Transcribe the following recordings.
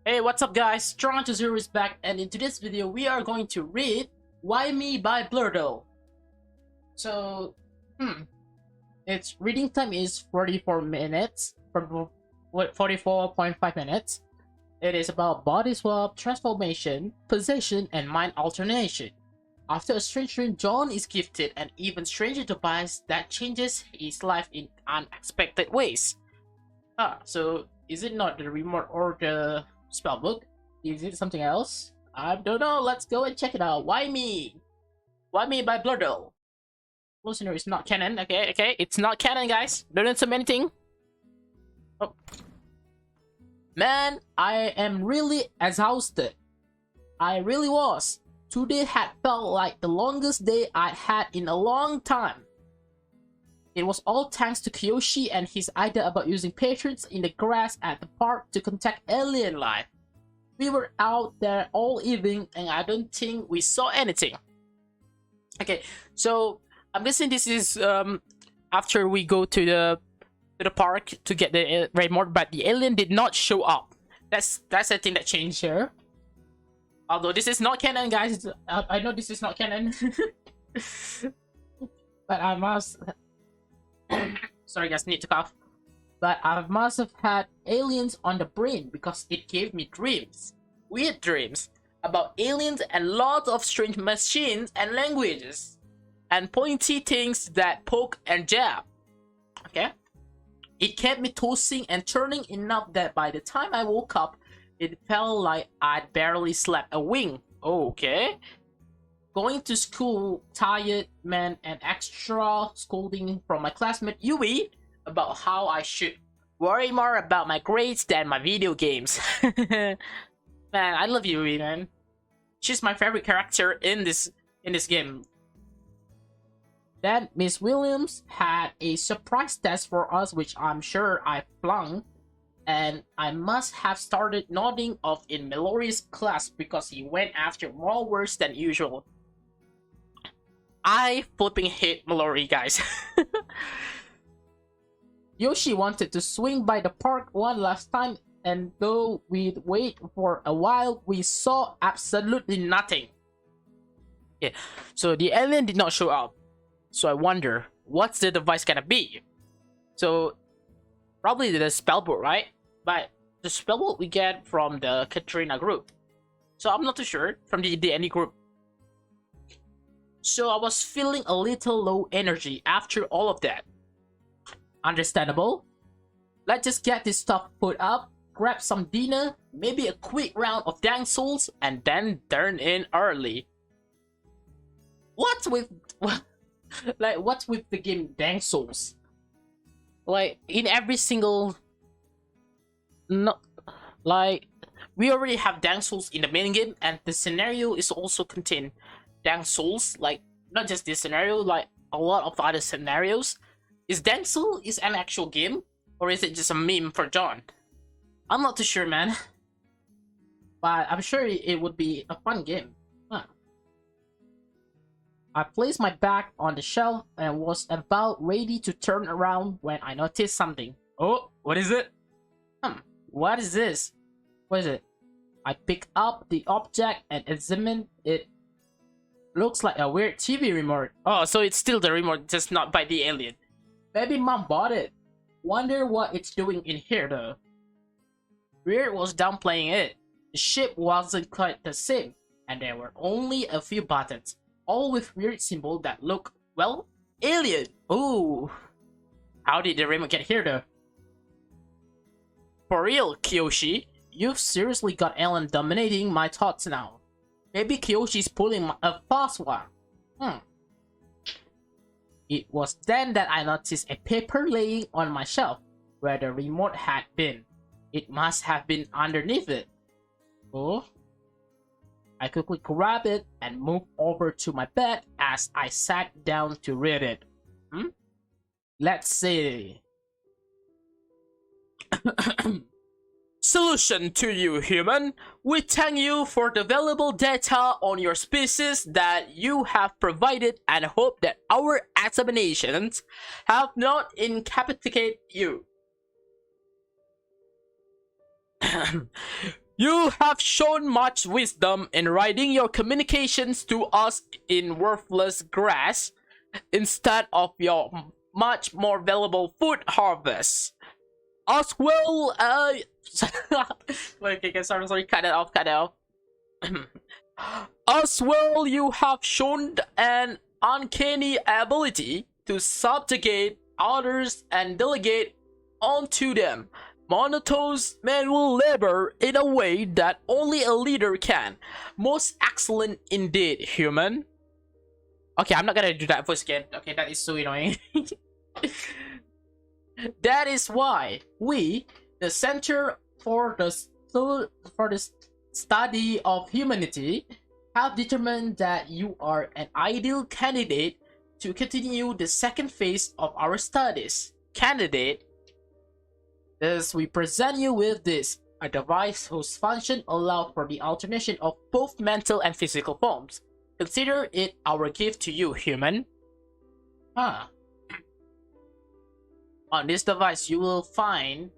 Hey, what's up guys? Toronto0 is back, and in today's video we are going to read Why Me by Blurdo. So, its reading time is 44 minutes, 44.5 minutes. It is about body swap, transformation, possession, and mind alternation. After a strange dream, John is gifted an even stranger device that changes his life in unexpected ways. So is it not the remote or the spellbook? Is it something else? I don't know. Let's go and check it out. Why me? Why me by Blurdo? Listener, it's not canon. Okay, it's not canon, guys. Don't assume anything. Oh. Man, I am really exhausted. I really was. Today had felt like the longest day I'd had in a long time. It was all thanks to Kiyoshi and his idea about using patrons in the grass at the park to contact alien life. We were out there all evening and I don't think we saw anything. Okay, so I'm guessing this is after we go to the park to get the remote, but the alien did not show up. That's the thing that changed here. Although this is not canon, guys. I know this is not canon. But I must... Sorry guys, need to cough. But I must have had aliens on the brain because it gave me dreams. Weird dreams. About aliens and lots of strange machines and languages. And pointy things that poke and jab. Okay? It kept me tossing and turning enough that by the time I woke up, it felt like I'd barely slept a wink. Okay. Going to school tired meant an extra scolding from my classmate Yui about how I should worry more about my grades than my video games. Man, I love Yui, man. She's my favorite character in this game. Then Miss Williams had a surprise test for us, which I'm sure I flunked. And I must have started nodding off in Mallory's class because he went after more words than usual. I flipping hate Mallory, guys. Yoshi wanted to swing by the park one last time, and though we'd wait for a while, we saw absolutely nothing. Yeah, so the alien did not show up. So I wonder, what's the device gonna be? So, probably the spellbook, right? But the spellbook we get from the Katrina group. So I'm not too sure from the any group. So I was feeling a little low energy after all of that. Understandable. Let's just get this stuff put up, grab some dinner, maybe a quick round of Dark Souls, and then turn in early. What's with the game Dark Souls? Like in every single we already have Dark Souls in the main game, and the scenario is also contain Dark Souls, like not just this scenario, like a lot of other scenarios. Is Dark Souls an actual game, or is it just a meme for John? I'm not too sure, man. But I'm sure it would be a fun game. I placed my back on the shelf and was about ready to turn around when I noticed something. Oh, what is it? What is this? What is it? I picked up the object and examined it. Looks like a weird TV remote. Oh, so it's still the remote, just not by the alien. Maybe Mom bought it. Wonder what it's doing in here though. Weird was downplaying it. The shape wasn't quite the same, and there were only a few buttons, all with weird symbols that look, well, alien. Ooh. How did the remote get here though? For real, Kiyoshi, you've seriously got alien dominating my thoughts now. Maybe Kiyoshi's pulling a fast one. It was then that I noticed a paper laying on my shelf where the remote had been. It must have been underneath it. Oh. I quickly grabbed it and moved over to my bed as I sat down to read it. Let's see. Solution to you, human. We thank you for the valuable data on your species that you have provided and hope that our examinations have not incapacitated you. You have shown much wisdom in writing your communications to us in worthless grass instead of your much more valuable food harvest. As well, wait, okay, sorry, cut it off. As well, you have shown an uncanny ability to subjugate others and delegate onto them monotonous manual labor in a way that only a leader can. Most excellent indeed, human. Okay, I'm not gonna do that voice again. Okay, that is so annoying. That is why we, the Center for the Study of Humanity, have determined that you are an ideal candidate to continue the second phase of our studies. Candidate, thus we present you with this, a device whose function allows for the alternation of both mental and physical forms. Consider it our gift to you, human. On this device, you will find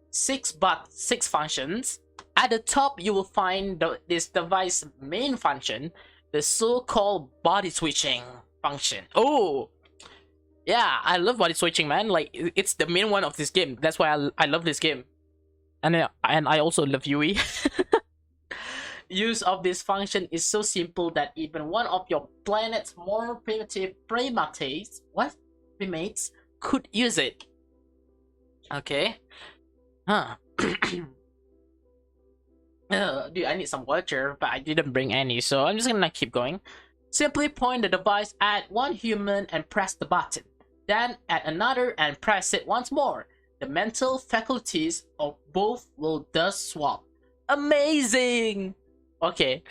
six functions. At the top, you will find this device main function, the so-called body switching function. Oh, yeah, I love body switching, man. Like, it's the main one of this game. That's why I love this game. And I also love Yui. Use of this function is so simple that even one of your planet's more primitive primates could use it. Okay. Dude, I need some water, but I didn't bring any, so I'm just gonna keep going. Simply point the device at one human and press the button. Then at another and press it once more. The mental faculties of both will thus swap. Amazing! Okay.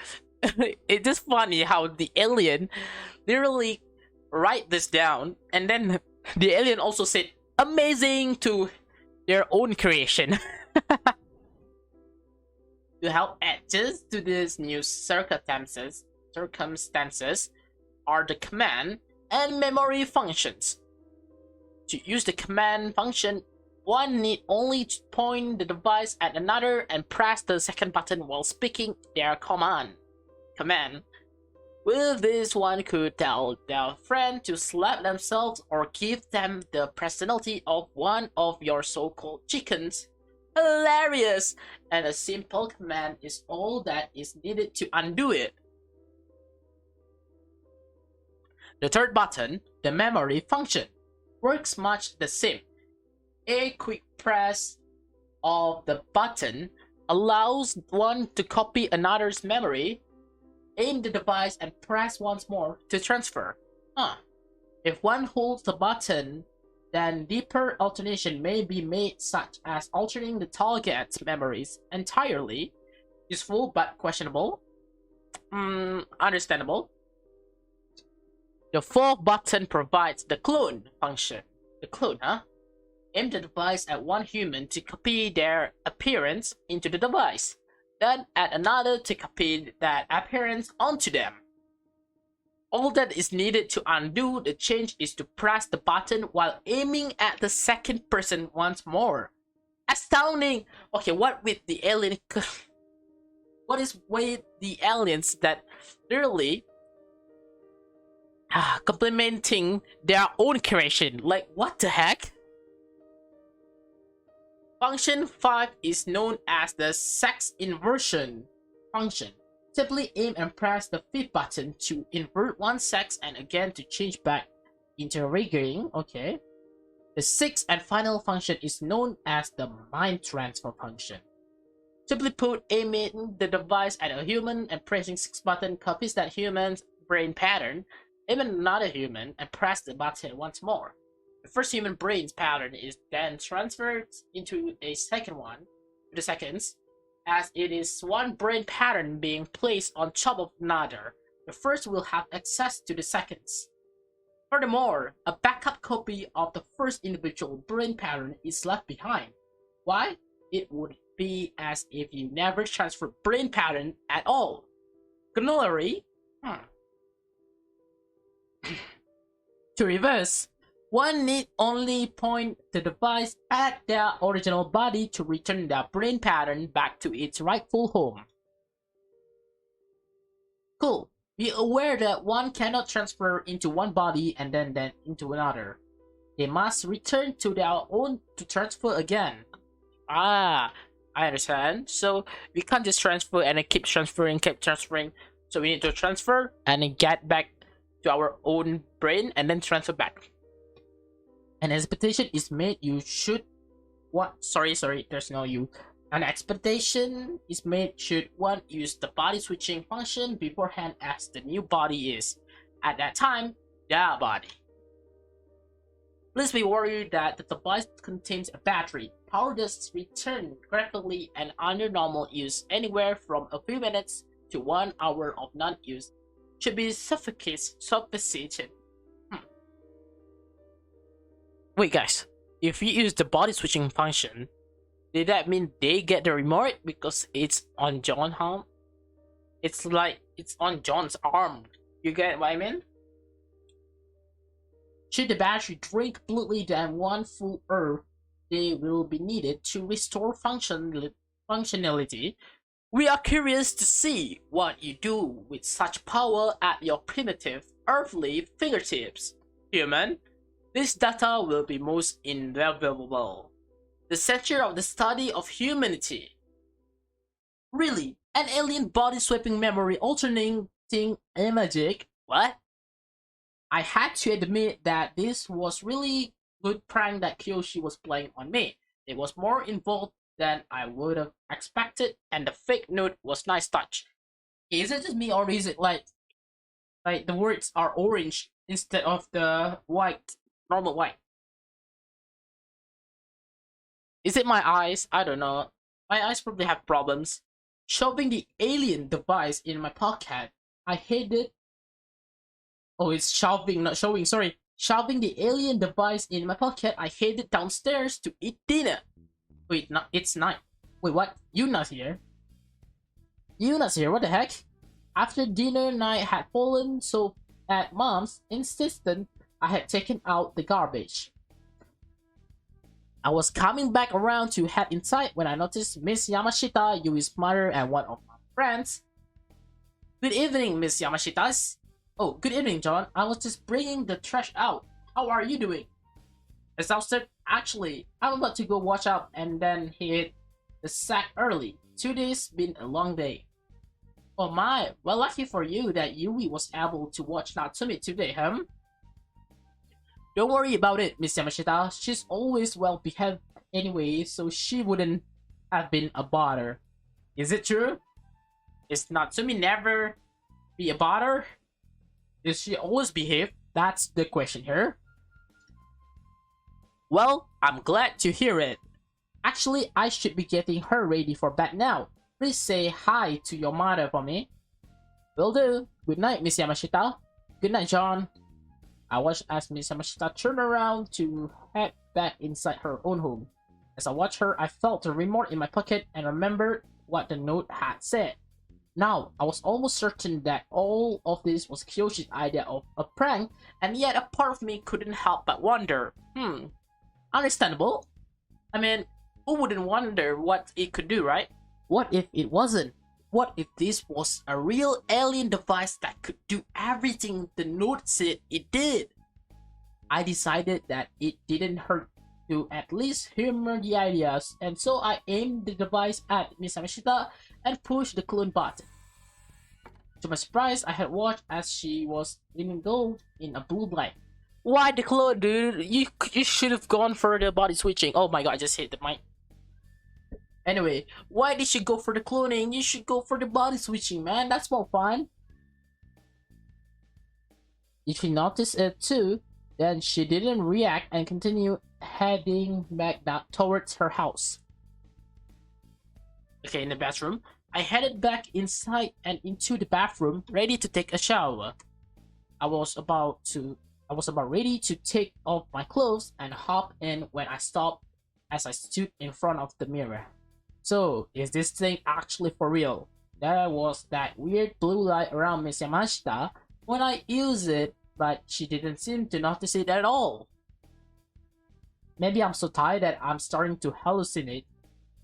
It's just funny how the alien literally write this down, and then the alien also said amazing to their own creation. To help adjust to these new circumstances are the command and memory functions. To use the command function, one need only to point the device at another and press the second button while speaking their command. With this, one could tell their friend to slap themselves or give them the personality of one of your so-called chickens. Hilarious! And a simple command is all that is needed to undo it. The third button, the memory function, works much the same. A quick press of the button allows one to copy another's memory, aim the device, and press once more to transfer. If one holds the button, then deeper alternation may be made, such as altering the target's memories entirely. Useful but questionable. Understandable. The fourth button provides the clone function. Aim the device at one human to copy their appearance into the device, then at another to copy that appearance onto them. All that is needed to undo the change is to press the button while aiming at the second person once more. Astounding! Okay, what with the alien? What is with the aliens that literally complementing their own creation? Like, what the heck? Function 5 is known as the sex inversion function. Simply aim and press the fifth button to invert one sex and again to change back into rigging. Okay. The sixth and final function is known as the mind transfer function. Simply put, aiming the device at a human and pressing 6 button copies that human's brain pattern, aim at another human and press the button once more. The first human brain's pattern is then transferred into a second one, the seconds, as it is one brain pattern being placed on top of another. The first will have access to the seconds. Furthermore, a backup copy of the first individual brain pattern is left behind. Why? It would be as if you never transferred brain pattern at all. Corollary? To reverse, One need only point the device at their original body to return their brain pattern back to its rightful home. Cool. Be aware that one cannot transfer into one body and then into another. They must return to their own to transfer again. Ah, I understand. So we can't just transfer and then keep transferring. So we need to transfer and then get back to our own brain and then transfer back. An expectation is made you should what sorry, there's no you. An expectation is made should one use the body switching function beforehand as the new body is, at that time, their body. Please be worried that the device contains a battery. Power does return gradually and under normal use anywhere from a few minutes to 1 hour of non-use should be sufficient. Wait guys, if you use the body switching function, did that mean they get the remote because it's on John's arm? It's like it's on John's arm. You get what I mean? Should the battery drain completely, then 1 full hour they will be needed to restore functionality. We are curious to see what you do with such power at your primitive earthly fingertips. Human, this data will be most invaluable. The center of the study of humanity. Really? An alien body swapping memory alternating magic? What? I had to admit that this was really good prank that Kyoshi was playing on me. It was more involved than I would have expected, and the fake note was nice touch. Is it just me, or is it like the words are orange instead of the white, normal white? Is it my eyes? I don't know. My eyes probably have problems. Shoving the alien device in my pocket, I hate it. Oh, it's shoving, not showing, sorry. Shoving the alien device in my pocket, I headed downstairs to eat dinner. Wait, no, it's night. Wait, what? Yuna's here? Yuna's here, what the heck? After dinner, night had fallen, so at mom's insistence, I had taken out the garbage. I was coming back around to head inside when I noticed Miss Yamashita, Yui's mother, and one of my friends. Good evening, Miss Yamashita. Oh, good evening, John. I was just bringing the trash out. How are you doing? Exhausted? Actually, I'm about to go wash up and then hit the sack early. 2 days been a long day. Oh my, well lucky for you that Yui was able to watch Natsumi today, huh? Don't worry about it, Miss Yamashita. She's always well behaved anyway, so she wouldn't have been a bother. Is it true? Is Natsumi never be a bother? Does she always behave? That's the question here. Well, I'm glad to hear it. Actually, I should be getting her ready for bed now. Please say hi to your mother for me. Will do. Good night, Miss Yamashita. Good night, John. I watched as Miss Yamashita turned around to head back inside her own home. As I watched her, I felt a remote in my pocket and remembered what the note had said. Now, I was almost certain that all of this was Kyoshi's idea of a prank, and yet a part of me couldn't help but wonder. Understandable. I mean, who wouldn't wonder what it could do, right? What if it wasn't? What if this was a real alien device that could do everything the note said it did? I decided that it didn't hurt to at least humor the ideas, and so I aimed the device at Miss Yamashita and pushed the clone button. To my surprise, I had watched as she was engulfed in a blue light. Why the clone, dude? You should have gone for the body switching. Oh my god, I just hit the mic. Anyway, why did you go for the cloning? You should go for the body switching, man. That's more fun. If she noticed it too, then she didn't react and continued heading back down towards her house. Okay, in the bathroom, I headed back inside and into the bathroom, ready to take a shower. I was about ready to take off my clothes and hop in when I stopped as I stood in front of the mirror. So, is this thing actually for real? There was that weird blue light around Miss Yamashita when I used it, but she didn't seem to notice it at all. Maybe I'm so tired that I'm starting to hallucinate.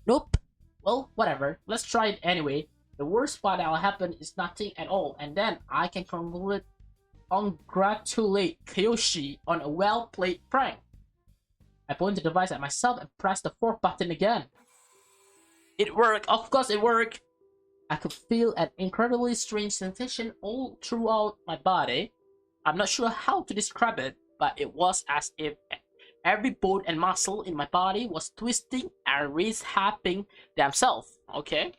Nope. Well, whatever. Let's try it anyway. The worst part that'll happen is nothing at all, and then I can congratulate Kyoshi on a well-played prank. I point the device at myself and press the 4th button again. It worked! Of course it worked! I could feel an incredibly strange sensation all throughout my body. I'm not sure how to describe it, but it was as if every bone and muscle in my body was twisting and rehabbing themselves, okay?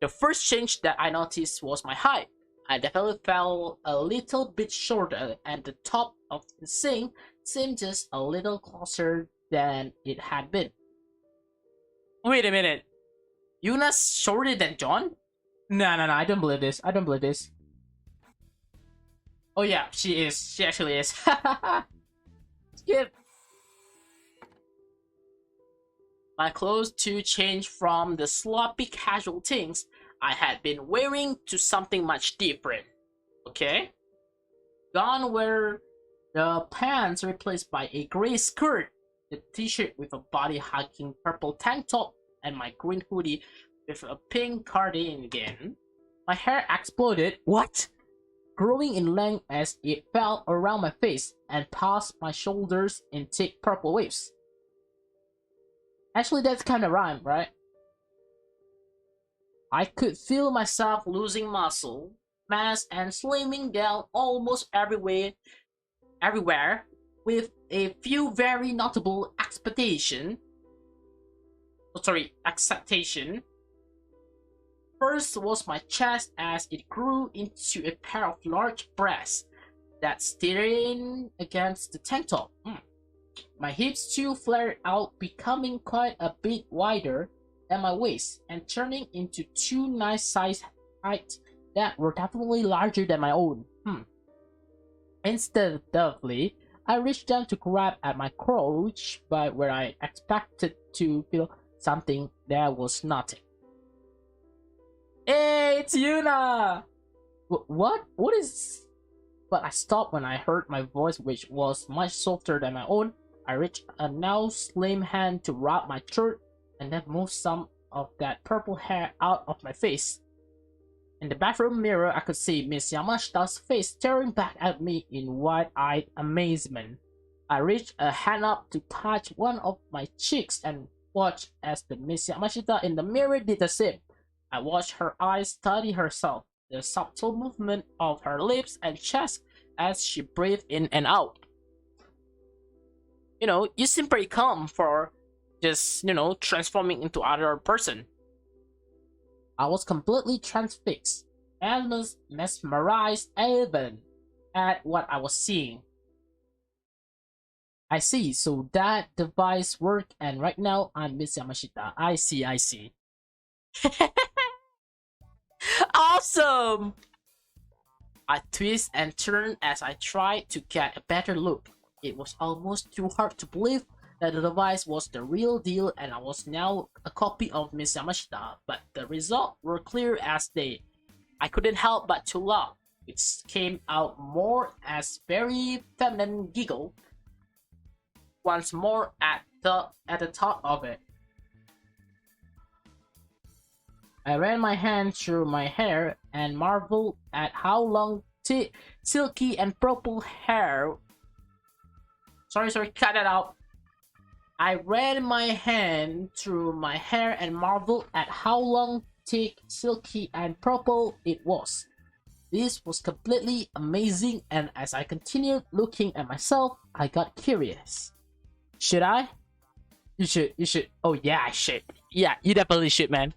The first change that I noticed was my height. I definitely felt a little bit shorter, and the top of the sink seemed just a little closer than it had been. Wait a minute. Yuna's shorter than John? No, I don't believe this. I don't believe this. Oh yeah, she is. She actually is. Skip. My clothes too changed from the sloppy casual things I had been wearing to something much different. Okay? Gone were the pants replaced by a gray skirt, the t-shirt with a body-hugging purple tank top, and my green hoodie with a pink cardigan. My hair exploded. What? Growing in length as it fell around my face and past my shoulders in thick purple waves. Actually, that's kind of rhyme, right? I could feel myself losing muscle, mass, and slimming down almost everywhere, with a few very notable acceptation. First was my chest as it grew into a pair of large breasts that staring against the tank top. My hips too flared out, becoming quite a bit wider than my waist and turning into two nice sized heights that were definitely larger than my own. Instinctively, I reached down to grab at my crotch, but where I expected to feel something, there was nothing. Hey, it's Yuna! What? What is... But I stopped when I heard my voice, which was much softer than my own. I reached a now slim hand to rub my throat and then move some of that purple hair out of my face. In the bathroom mirror, I could see Miss Yamashita's face staring back at me in wide-eyed amazement. I reached a hand up to touch one of my cheeks and watched as the Miss Yamashita in the mirror did the same. I watched her eyes study herself, the subtle movement of her lips and chest as she breathed in and out. You know, you seem pretty calm for just, transforming into other person. I was completely transfixed, almost mesmerized even at what I was seeing. I see, so that device worked, and right now I'm Miss Yamashita. I see. Awesome! I twist and turn as I try to get a better look. It was almost too hard to believe that the device was the real deal and I was now a copy of Miss Yamashita, but the results were clear as day. I couldn't help but to laugh, which came out more as very feminine giggle once more at the top of it. I ran my hand through my hair and marveled at how long, silky and purple hair. Sorry, cut that out. I ran my hand through my hair and marveled at how long, thick, silky, and purple it was. This was completely amazing, and as I continued looking at myself, I got curious. Should I? You should. Oh yeah, I should. Yeah, you definitely should, man.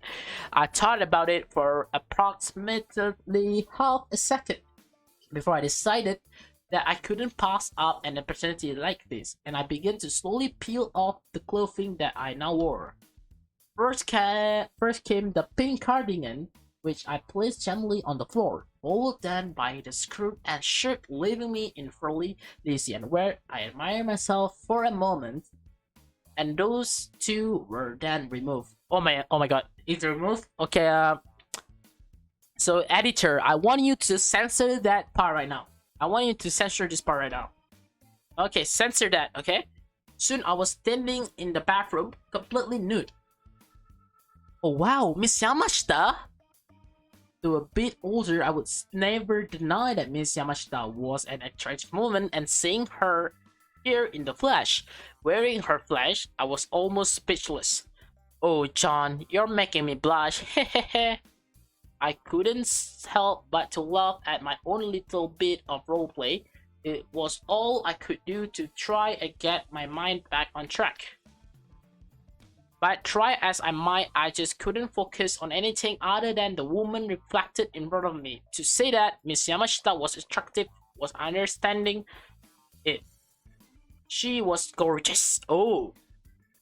I thought about it for approximately half a second before I decided that I couldn't pass up an opportunity like this, and I began to slowly peel off the clothing that I now wore. First came the pink cardigan, which I placed gently on the floor, followed then by the skirt and shirt, leaving me in fairly lazy and where I admired myself for a moment, and those two were then removed. Oh my god, it's removed? Okay, so editor, I want you to censor that part right now. I want you to censor this part right now. Okay, censor that, okay? Soon I was standing in the bathroom, completely nude. Oh wow, Miss Yamashita! Though a bit older, I would never deny that Miss Yamashita was an attractive woman, and seeing her here in the flesh, wearing her flesh, I was almost speechless. Oh John, you're making me blush, hehehe. I couldn't help but to laugh at my own little bit of roleplay. It was all I could do to try and get my mind back on track. But try as I might, I just couldn't focus on anything other than the woman reflected in front of me. To say that Miss Yamashita was attractive was understanding it. She was gorgeous. Oh,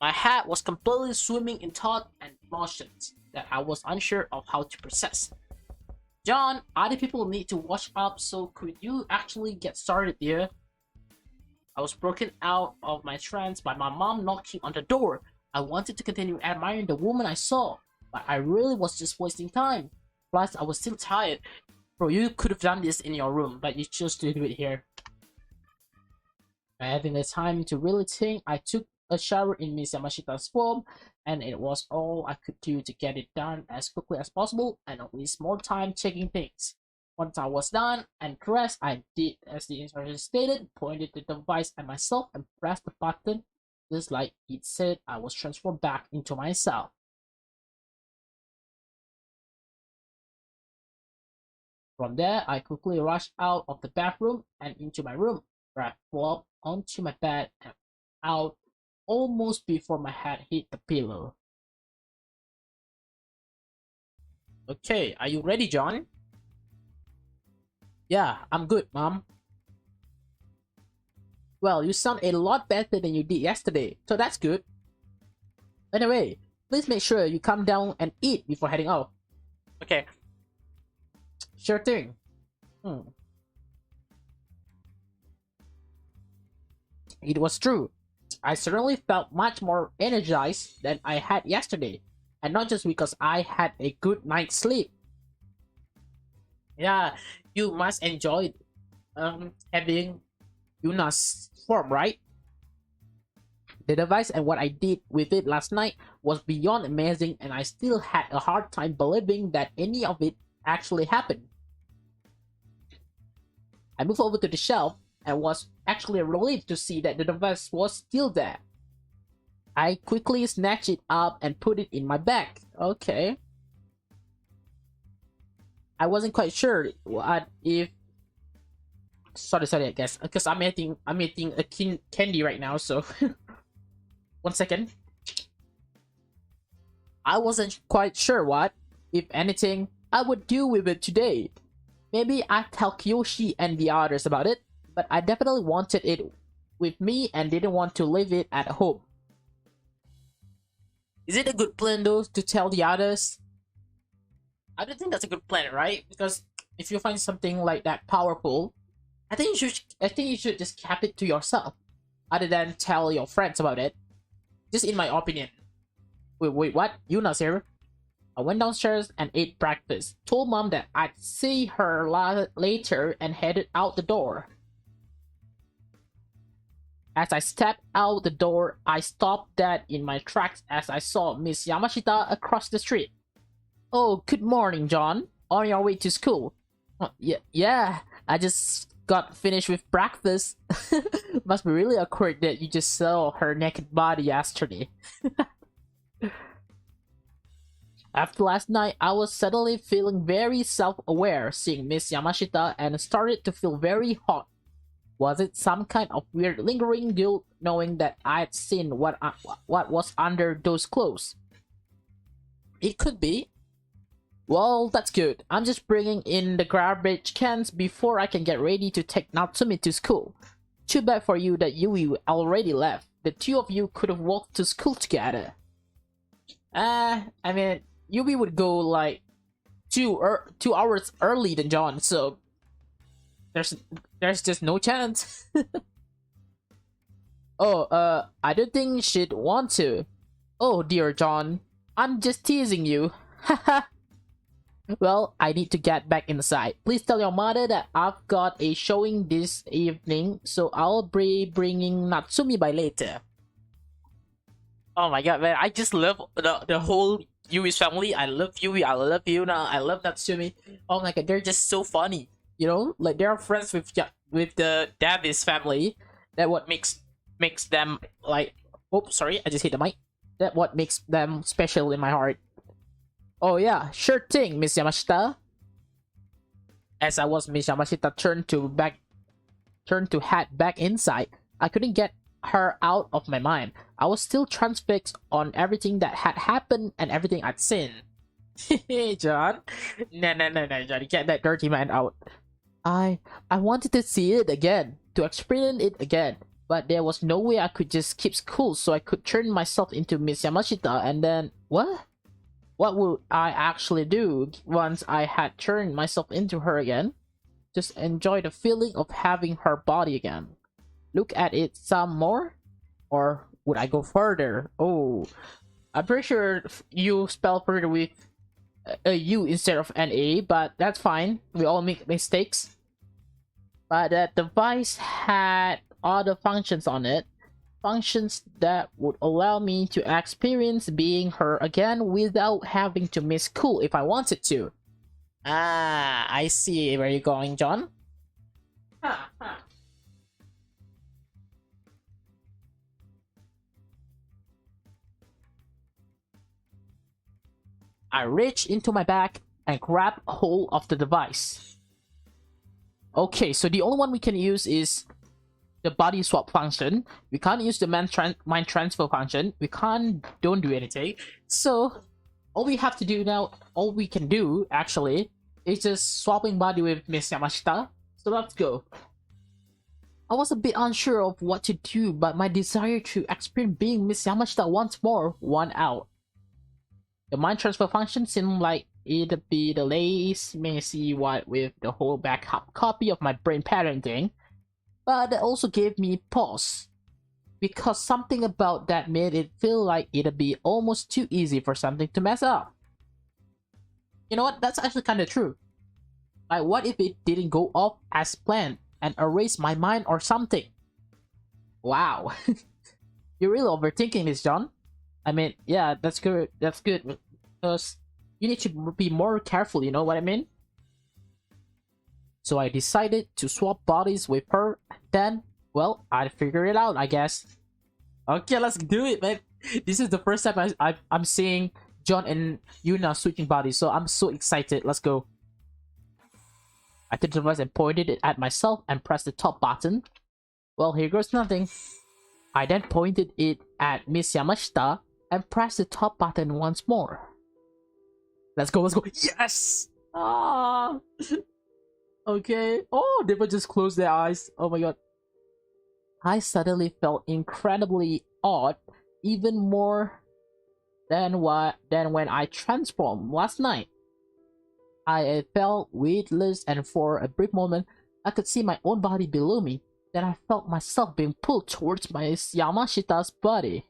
my head was completely swimming in thought and emotions that I was unsure of how to process. John, other people need to wash up, so could you actually get started, dear? I was broken out of my trance by my mom knocking on the door. I wanted to continue admiring the woman I saw, but I really was just wasting time. Plus, I was still tired. Bro, you could have done this in your room, but you chose to do it here. By having the time to really think, I took a shower in Miss Yamashita's form, and it was all I could do to get it done as quickly as possible and not waste more time checking things. Once I was done and dressed, I did as the instructions stated, pointed the device at myself and pressed the button. Just like it said, I was transformed back into myself. From there, I quickly rushed out of the bathroom and into my room, where I flopped onto my bed and out almost before my head hit the pillow. Okay, are you ready, John? Yeah, I'm good, Mom. Well, you sound a lot better than you did yesterday, so that's good. Anyway, please make sure you come down and eat before heading out. Okay. Sure thing. It was true. I certainly felt much more energized than I had yesterday. And not just because I had a good night's sleep. Yeah, you must enjoy having Yuna's form, right? The device and what I did with it last night was beyond amazing, and I still had a hard time believing that any of it actually happened. I moved over to the shelf and was actually relieved to see that the device was still there. I quickly snatched it up and put it in my bag. Okay. I wasn't quite sure what if. Sorry, I guess because I'm eating a candy right now. So, 1 second. I wasn't quite sure what, if anything, I would do with it today. Maybe I'd tell Kyoshi and the others about it, but I definitely wanted it with me and didn't want to leave it at home. Is it a good plan though to tell the others? I don't think that's a good plan, right? Because if you find something like that powerful, I think you should just keep it to yourself, other than tell your friends about it. Just in my opinion. Wait, what? Yuna's here? I went downstairs and ate breakfast, told Mom that I'd see her later, and headed out the door. As I stepped out the door, I stopped dead in my tracks as I saw Miss Yamashita across the street. Oh, good morning, John. On your way to school? Yeah, I just got finished with breakfast. Must be really awkward that you just saw her naked body yesterday. After last night, I was suddenly feeling very self-aware seeing Miss Yamashita and started to feel very hot. Was it some kind of weird lingering guilt knowing that I'd seen what was under those clothes? It could be. Well, that's good. I'm just bringing in the garbage cans before I can get ready to take Natsumi to school. Too bad for you that Yui already left. The two of you could have walked to school together. I mean, Yui would go like 2 hours early than John, so there's just no chance. Oh, I don't think she'd want to. Oh dear, John. I'm just teasing you. Haha. Well, I need to get back inside. Please tell your mother that I've got a showing this evening, so I'll be bringing Natsumi by later. Oh my god, man! I just love the whole Yui's family. I love Yui. I love Yuna. I love Natsumi. Oh my god, they're just so funny. You know, like they're friends with with the Davis family. That what makes them like. Oh, sorry, I just hit the mic. That what makes them special in my heart. Oh yeah, sure thing, Miss Yamashita. As I was, Miss Yamashita turned to head back inside. I couldn't get her out of my mind. I was still transfixed on everything that had happened and everything I'd seen. Hey, John. No, John. Get that dirty man out. I wanted to see it again, to experience it again. But there was no way I could just keep cool, so I could turn myself into Miss Yamashita and then... What? What would I actually do once I had turned myself into her again? Just enjoy the feeling of having her body again. Look at it some more? Or would I go further? Oh, I'm pretty sure you spell further with a U instead of an A, but that's fine. We all make mistakes. But that device had other functions on it. Functions that would allow me to experience being her again without having to miss school if I wanted to. Ah, I see where you're going, John. I reached into my bag and grabbed hold of the device. Okay, so the only one we can use is the body swap function. We can't use the mind transfer function. We don't do anything. So all we have to do now, all we can do actually, is just swapping body with Miss Yamashita. So let's go. I was a bit unsure of what to do, but my desire to experience being Miss Yamashita once more won out. The mind transfer function seemed like it'd be the latest messy what with the whole backup copy of my brain pattern thing, but it also gave me pause. Because something about that made it feel like it'd be almost too easy for something to mess up. You know what? That's actually kind of true. Like, what if it didn't go off as planned and erase my mind or something? Wow. You're really overthinking this, John. I mean, yeah, that's good. That's good. Because you need to be more careful, you know what I mean? So I decided to swap bodies with her. Then, well, I'd figure it out, I guess. Okay, let's do it, man. This is the first time I'm seeing John and Yuna switching bodies, so I'm so excited. Let's go. I took the device and pointed it at myself and pressed the top button. Well, here goes nothing. I then pointed it at Miss Yamashita and pressed the top button once more. Let's go, let's go. Yes! Ah! Okay. Oh, they would just close their eyes. Oh my god. I suddenly felt incredibly odd, even more than when I transformed last night. I felt weightless, and for a brief moment, I could see my own body below me. Then I felt myself being pulled towards my Yamashita's body.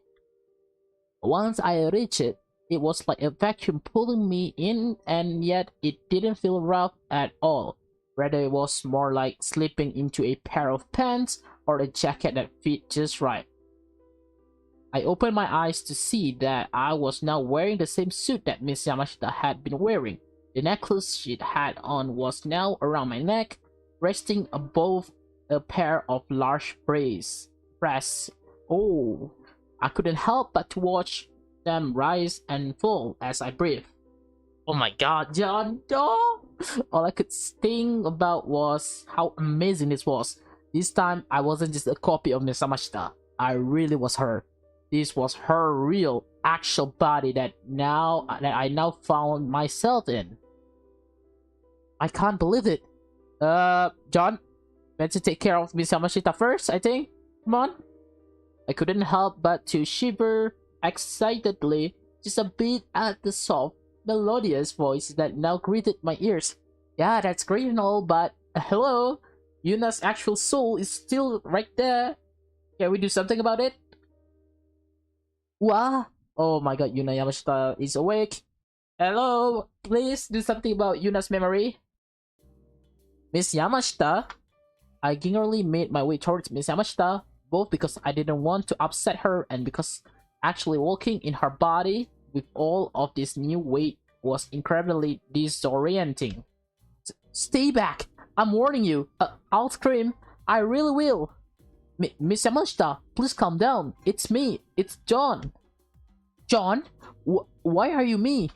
Once I reached it, it was like a vacuum pulling me in, and yet it didn't feel rough at all. Rather, it was more like slipping into a pair of pants or a jacket that fit just right. I opened my eyes to see that I was now wearing the same suit that Miss Yamashita had been wearing. The necklace she'd had on was now around my neck, resting above a pair of large breasts. Oh, I couldn't help but to watch them rise and fall as I breathed. Oh my god, John! Oh! All I could think about was how amazing this was. This time, I wasn't just a copy of Miss Yamashita. I really was her. This was her real, actual body that I now found myself in. I can't believe it. John, let's take care of Miss Yamashita first, I think. Come on. I couldn't help but to shiver excitedly just a bit at the soft, melodious voice that now greeted my ears. Yeah, that's great and all, but hello? Yuna's actual soul is still right there. Can we do something about it? What? Oh my god, Yuna Yamashita is awake. Hello? Please do something about Yuna's memory. Miss Yamashita? I gingerly made my way towards Miss Yamashita, both because I didn't want to upset her and because Actually, walking in her body with all of this new weight was incredibly disorienting. Stay back! I'm warning you. I'll scream. I really will. Miss Yamashita, please calm down. It's me. It's John. John? Why are you me?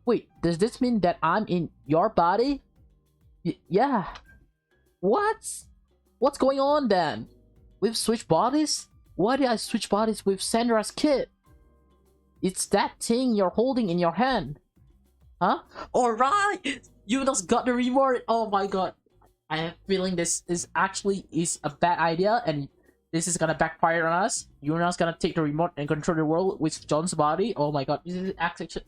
Wait, does this mean that I'm in your body? Yeah. What? What's going on then? We've switched bodies? Why did I switch bodies with Sandra's kid? It's that thing you're holding in your hand. Huh? Alright! Yuna's got the remote! Oh my god. I have a feeling this is actually a bad idea and this is gonna backfire on us. Yuna's gonna take the remote and control the world with John's body. Oh my god. This is actually...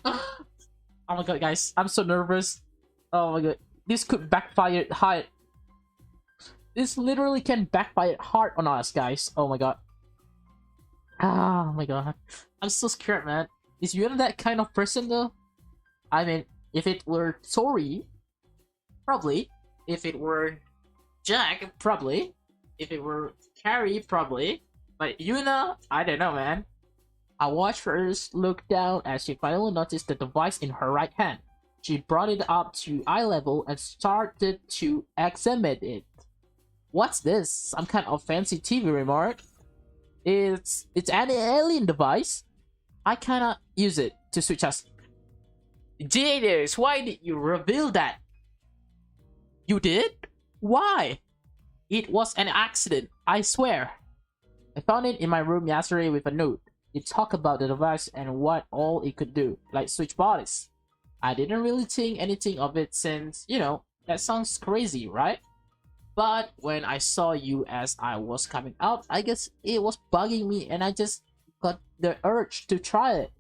Oh my god, guys. I'm so nervous. Oh my god. This could backfire hard. This literally can backfire hard on us, guys. Oh my god. Oh my god. I'm so scared, man. Is Yuna that kind of person, though? I mean, if it were Tori, probably. If it were Jack, probably. If it were Carrie, probably. But Yuna, I don't know, man. I watched her look down as she finally noticed the device in her right hand. She brought it up to eye level and started to examine it. What's this? Some kind of fancy TV remote? It's an alien device. I cannot use it to switch us. Jaders, why did you reveal that? You did? Why? It was an accident, I swear. I found it in my room yesterday with a note. It talked about the device and what all it could do, like switch bodies. I didn't really think anything of it since, you know, that sounds crazy, right? But when I saw you as I was coming out, I guess it was bugging me and I just got the urge to try it.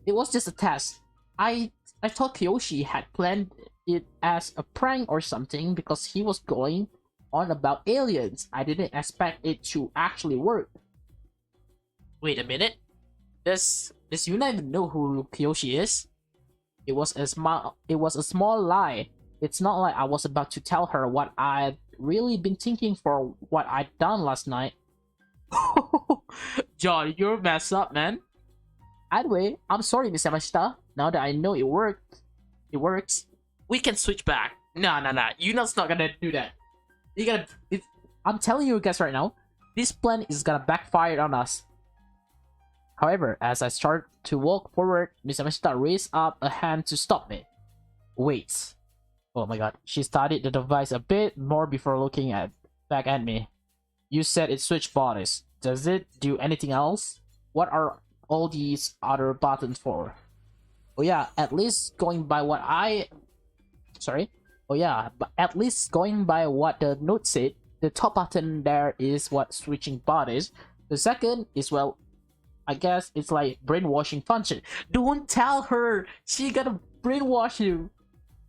It was just a test. I thought Kyoshi had planned it as a prank or something because he was going on about aliens. I didn't expect it to actually work. Wait a minute. Does Yuna even know who Kyoshi is? It was a small lie. It's not like I was about to tell her what I'd really been thinking for what I'd done last night. John, you're messed up, man. Anyway, I'm sorry, Miss Yamashita. Now that I know it works. We can switch back. Nah. Yuna's not gonna do that. I'm telling you guys right now, this plan is gonna backfire on us. However, as I start to walk forward, Miss Yamashita raised up a hand to stop me. Wait. Oh my god. She studied the device a bit more before looking back at me. You said it switched bodies. Does it do anything else? What are all these other buttons for? Oh yeah, at least going by what at least going by what the note said, the top button there is what switching bodies. The second is, well, I guess it's like brainwashing function. Don't tell her! She gonna brainwash you!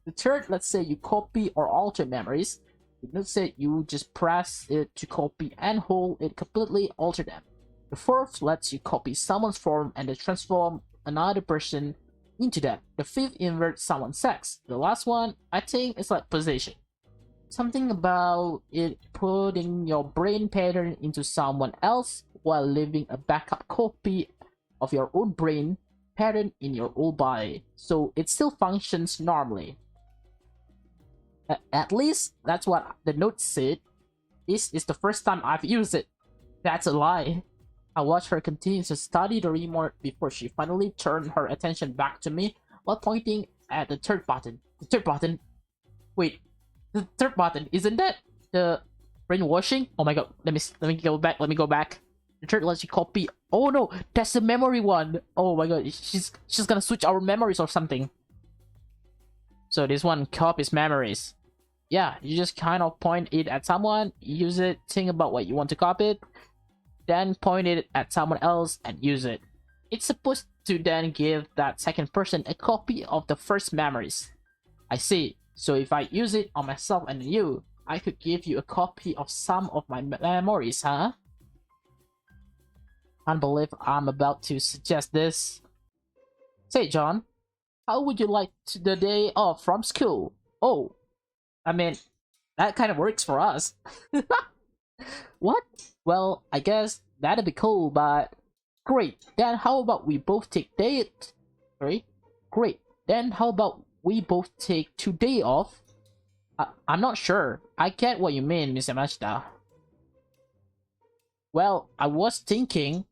The third, let's say you copy or alter memories. The note said you just press it to copy and hold it completely alter them. The fourth lets you copy someone's form and then transform another person into that. The fifth inverts someone's sex. The last one, I think, is like possession. Something about it putting your brain pattern into someone else while leaving a backup copy of your own brain pattern in your old body, so it still functions normally. At least that's what the note said. This is the first time I've used it. That's a lie. I watched her continue to study the remote before she finally turned her attention back to me while pointing at the third button. The third button? Wait, the third button, isn't that the brainwashing? Oh my god, let me go back. The third lets you copy. Oh no, that's the memory one. Oh my god, she's gonna switch our memories or something. So this one copies memories. Yeah, you just kind of point it at someone, use it, think about what you want to copy it, then point it at someone else and use it. It's supposed to then give that second person a copy of the first memories. I see. So if I use it on myself and you, I could give you a copy of some of my memories, huh? Can't believe I'm about to suggest this. Say, John, how would you like the day off from school? Oh, I mean, that kind of works for us. What? Well, I guess that'd be cool, but Great. Then how about we both take date? Sorry. Great. Then how about we both take today off? I'm not sure. I get what you mean, Miss Yamashita. Well, I was thinking,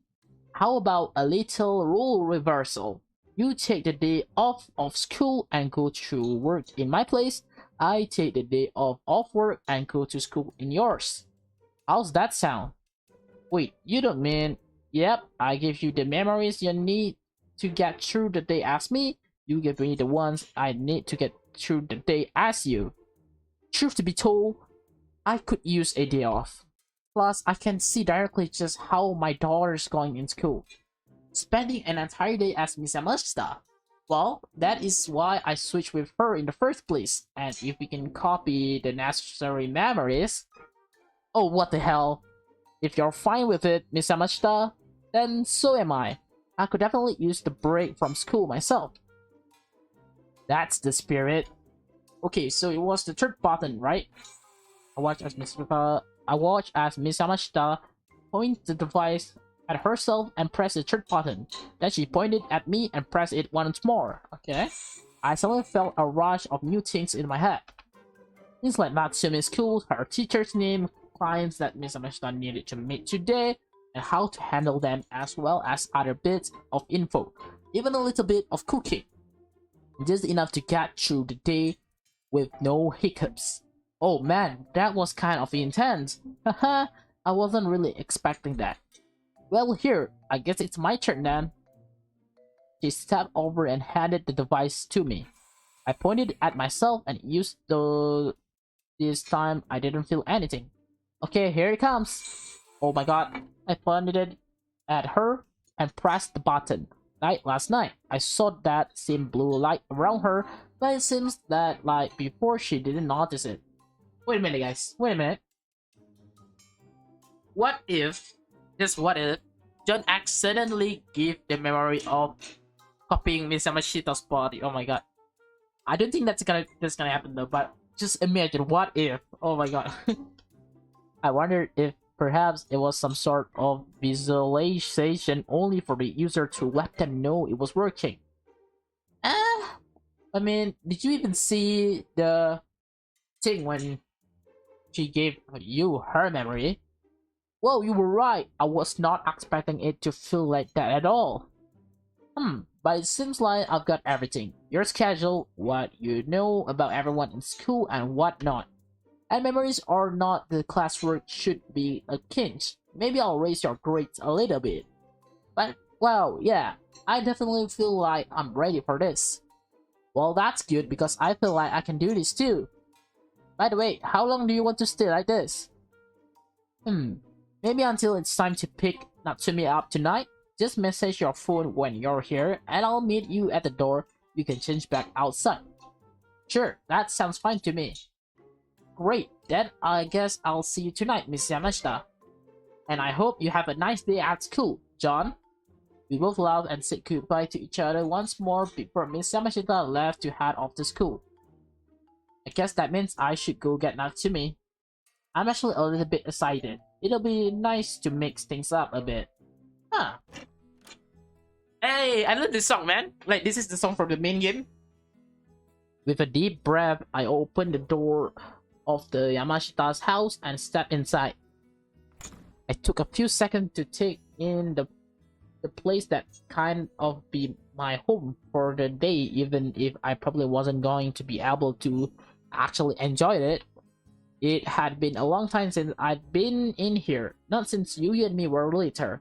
how about a little role reversal? You take the day off of school and go to work in my place. I take the day off work and go to school in yours. How's that sound? Wait, you don't mean... Yep, I give you the memories you need to get through the day as me. You give me the ones I need to get through the day as you. Truth to be told, I could use a day off. Plus, I can see directly just how my daughter's going in school. Spending an entire day as Miss Yamashita. Well, that is why I switched with her in the first place. And if we can copy the necessary memories... Oh, what the hell. If you're fine with it, Miss Yamashita, then so am I. I could definitely use the break from school myself. That's the spirit. Okay, so it was the third button, right? I watched as Miss Yamashita point the device at herself and press the third button. Then she pointed at me and pressed it once more. Okay. I suddenly felt a rush of new things in my head. Things like Natsume's school, her teacher's name, clients that Miss Yamashita needed to meet today, and how to handle them, as well as other bits of info. Even a little bit of cooking. Just enough to get through the day with no hiccups. Oh man, that was kind of intense. Haha, I wasn't really expecting that. Well, here, I guess it's my turn then. She stepped over and handed the device to me. I pointed at myself and used the... This time, I didn't feel anything. Okay, here it comes. Oh my god, I pointed it at her and pressed the button. Like last night, I saw that same blue light around her, but it seems that like before she didn't notice it. Wait a minute, guys. Wait a minute. What if, just what if, John accidentally gave the memory of copying Miss Yamashita's body? Oh my god. I don't think that's gonna happen though, but just imagine, what if? Oh my god. I wondered if perhaps it was some sort of visualization only for the user to let them know it was working. I mean, did you even see the thing when she gave you her memory? Well, you were right. I was not expecting it to feel like that at all. But it seems like I've got everything. Your schedule, what you know about everyone in school, and whatnot. And memories or not, the classwork should be a kinch. Maybe I'll raise your grades a little bit. But, well, yeah, I definitely feel like I'm ready for this. Well, that's good because I feel like I can do this too. By the way, how long do you want to stay like this? Maybe until it's time to pick Natsume up tonight. Just message your phone when you're here and I'll meet you at the door. You can change back outside. Sure, that sounds fine to me. Great, then I guess I'll see you tonight, Miss Yamashita. And I hope you have a nice day at school, John. We both laughed and said goodbye to each other once more before Miss Yamashita left to head off to school. I guess that means I should go get Natsume. I'm actually a little bit excited. It'll be nice to mix things up a bit. Huh. Hey, I love this song, man. Like, this is the song from the main game. With a deep breath, I opened the door of the Yamashita's house and stepped inside. I took a few seconds to take in the place that kind of be my home for the day, even if I probably wasn't going to be able to actually enjoy it. It had been a long time since I'd been in here, not since you and me were little,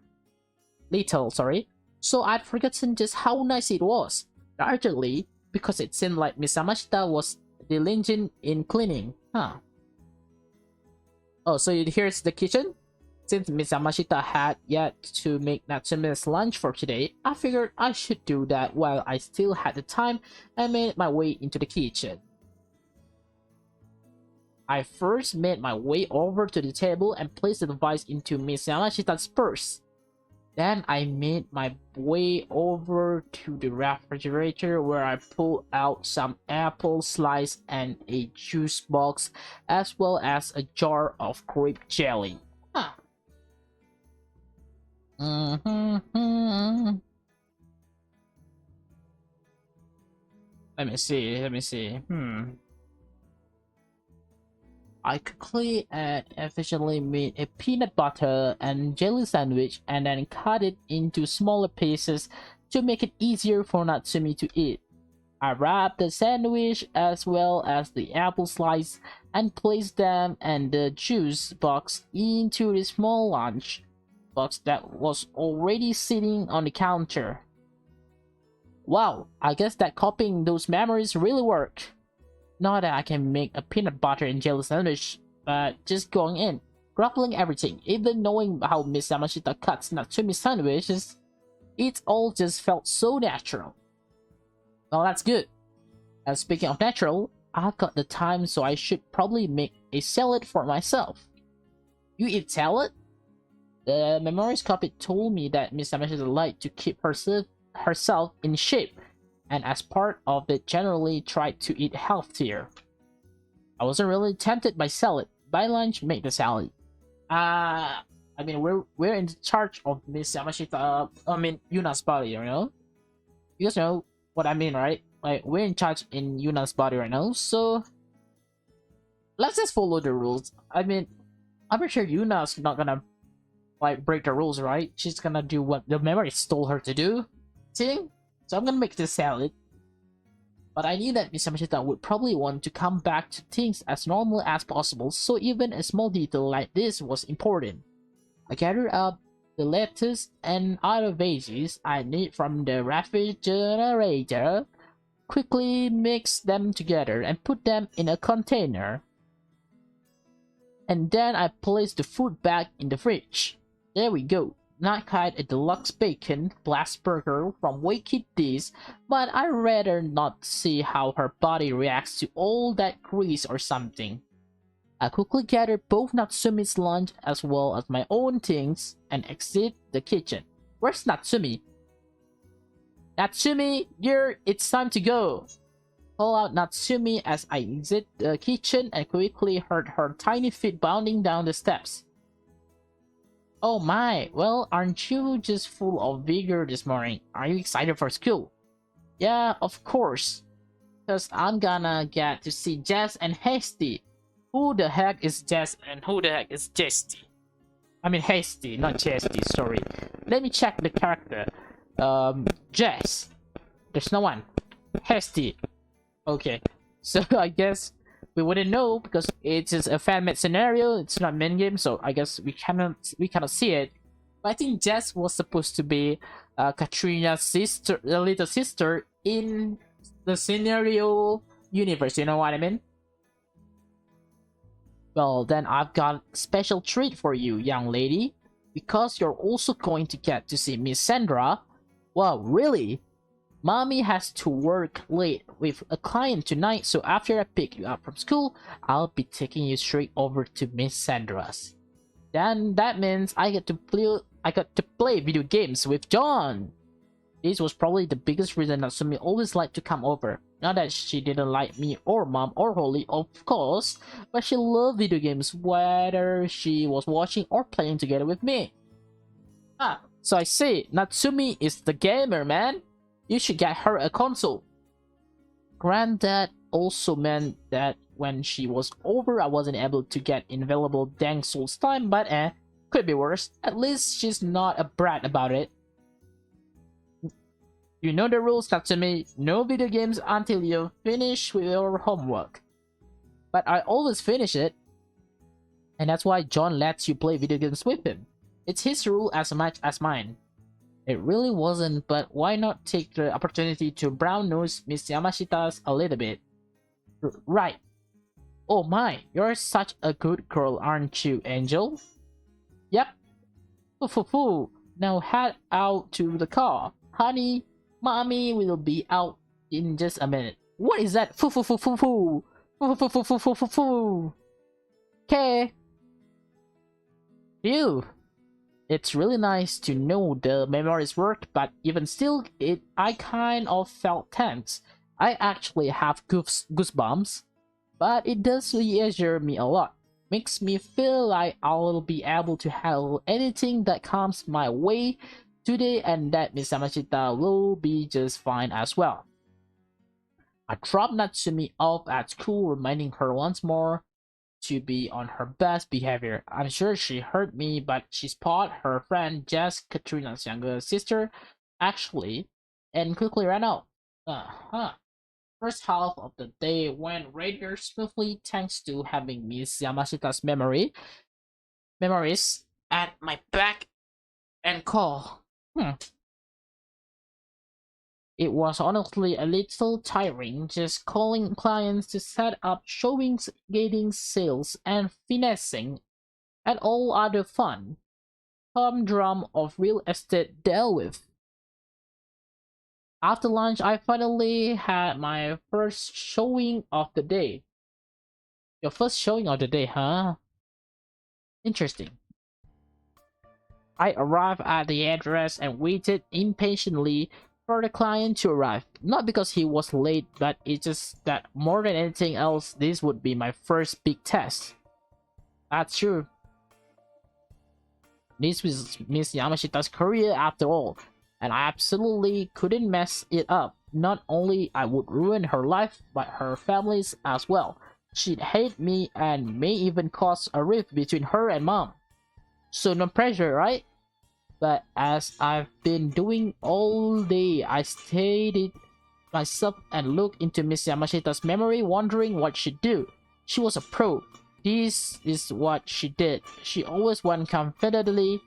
so I'd forgotten just how nice it was, largely because it seemed like Miss Yamashita was diligent in cleaning. Oh, so here's the kitchen? Since Miss Yamashita had yet to make Natsume's lunch for today, I figured I should do that while I still had the time and made my way into the kitchen. I first made my way over to the table and placed the device into Miss Yamashita's purse. Then I made my way over to the refrigerator where I pulled out some apple slice and a juice box, as well as a jar of grape jelly. Let me see. Let me see. I quickly and efficiently made a peanut butter and jelly sandwich and then cut it into smaller pieces to make it easier for Natsumi to eat. I wrapped the sandwich as well as the apple slice and placed them and the juice box into the small lunch box that was already sitting on the counter. Wow, I guess that copying those memories really worked. Not that I can make a peanut butter and jelly sandwich, but just going in, grappling everything, even knowing how Miss Yamashita cuts Natsumi sandwiches, it all just felt so natural. Well, that's good. And speaking of natural, I've got the time, so I should probably make a salad for myself. You eat salad? The memories copy told me that Miss Yamashita liked to keep herself in shape, and as part of it generally tried to eat healthier. I wasn't really tempted by salad. By lunch, make the salad. I mean, we're in charge of Miss Yamashita. Yuna's body, you know. You guys know what I mean, right? Like, we're in charge in Yuna's body right now, so let's just follow the rules. I mean, I'm pretty sure Yuna's not gonna like break the rules, right? She's gonna do what the memories told her to do. See? So I'm gonna make this salad. But I knew that Miss Yamashita would probably want to come back to things as normal as possible, so even a small detail like this was important. I gathered up the lettuce and other veggies I need from the refrigerator, quickly mixed them together and put them in a container. And then I placed the food back in the fridge. There we go. Not quite a deluxe bacon blast burger from Wakey D's, but I'd rather not see how her body reacts to all that grease or something. I quickly gathered both Natsumi's lunch as well as my own things and exit the kitchen. Where's Natsumi? Natsumi, it's time to go! Call out Natsumi as I exit the kitchen and quickly heard her tiny feet bounding down the steps. Oh my, well, aren't you just full of vigor this morning? Are you excited for school? Yeah, of course. Cause I'm gonna get to see Jess and Hasty. Who the heck is Jess and who the heck is Jesty? I mean Hasty, not Jesty, sorry. Let me check the character. Jess. There's no one. Hasty. Okay. So I guess we wouldn't know because it's just a fan-made scenario. It's not main game, so I guess we cannot see it. But I think Jess was supposed to be Katrina's sister, the little sister in the scenario universe. You know what I mean? Well, then I've got a special treat for you, young lady, because you're also going to get to see Miss Sandra. Wow, really? Mommy has to work late with a client tonight, so after I pick you up from school, I'll be taking you straight over to Miss Sandra's. Then that means I got to play video games with John. This was probably the biggest reason Natsumi always liked to come over. Not that she didn't like me or Mom or Holly, of course, but she loved video games whether she was watching or playing together with me. Ah, so I see, Natsumi is the gamer, man. You should get her a console. Granddad also meant that when she was over, I wasn't able to get invaluable Dang Souls time, but could be worse. At least she's not a brat about it. You know the rules, Natsumi. No video games until you finish with your homework. But I always finish it. And that's why John lets you play video games with him. It's his rule as much as mine. It really wasn't, but why not take the opportunity to brown nose Miss Yamashita's a little bit? Right. Oh my, you're such a good girl, aren't you, Angel? Yep. Foo. Now head out to the car. Honey, Mommy will be out in just a minute. What is that? Foo. Okay. Phew. It's really nice to know the memories worked, but even still, I kind of felt tense. I actually have goosebumps, but it does reassure me a lot. Makes me feel like I'll be able to handle anything that comes my way today and that Miss Yamashita will be just fine as well. I dropped Natsumi off at school, reminding her once more to be on her best behavior. I'm sure she heard me, but she spotted her friend Jess, Katrina's younger sister, actually, and quickly ran out. Uh-huh. First half of the day went rather smoothly thanks to having Miss Yamashita's memories at my back and call. It was honestly a little tiring just calling clients to set up showings, gating sales, and finessing, and all other fun humdrum of real estate dealt with. After lunch, I finally had my first showing of the day. Your first showing of the day, huh? Interesting. I arrived at the address and waited impatiently for the client to arrive. Not because he was late, but it's just that more than anything else, this would be my first big test. That's true. This was Miss Yamashita's career after all, and I absolutely couldn't mess it up. Not only I would ruin her life, but her family's as well. She'd hate me and may even cause a rift between her and mom. So no pressure, right? But as I've been doing all day, I stayed myself and looked into Miss Yamashita's memory, wondering what she'd do. She was a pro. This is what she did. She always went confidently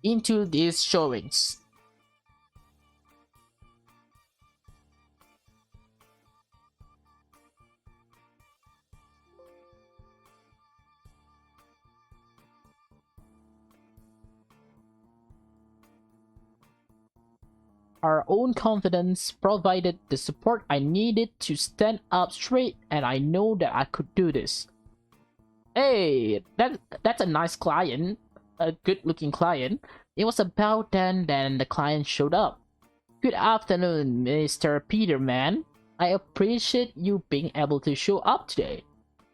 into these showings. Our own confidence provided the support I needed to stand up straight, and I know that I could do this. Hey, that's a nice client, a good-looking client. It was about then the client showed up. Good afternoon, Mr. Peterman. I appreciate you being able to show up today.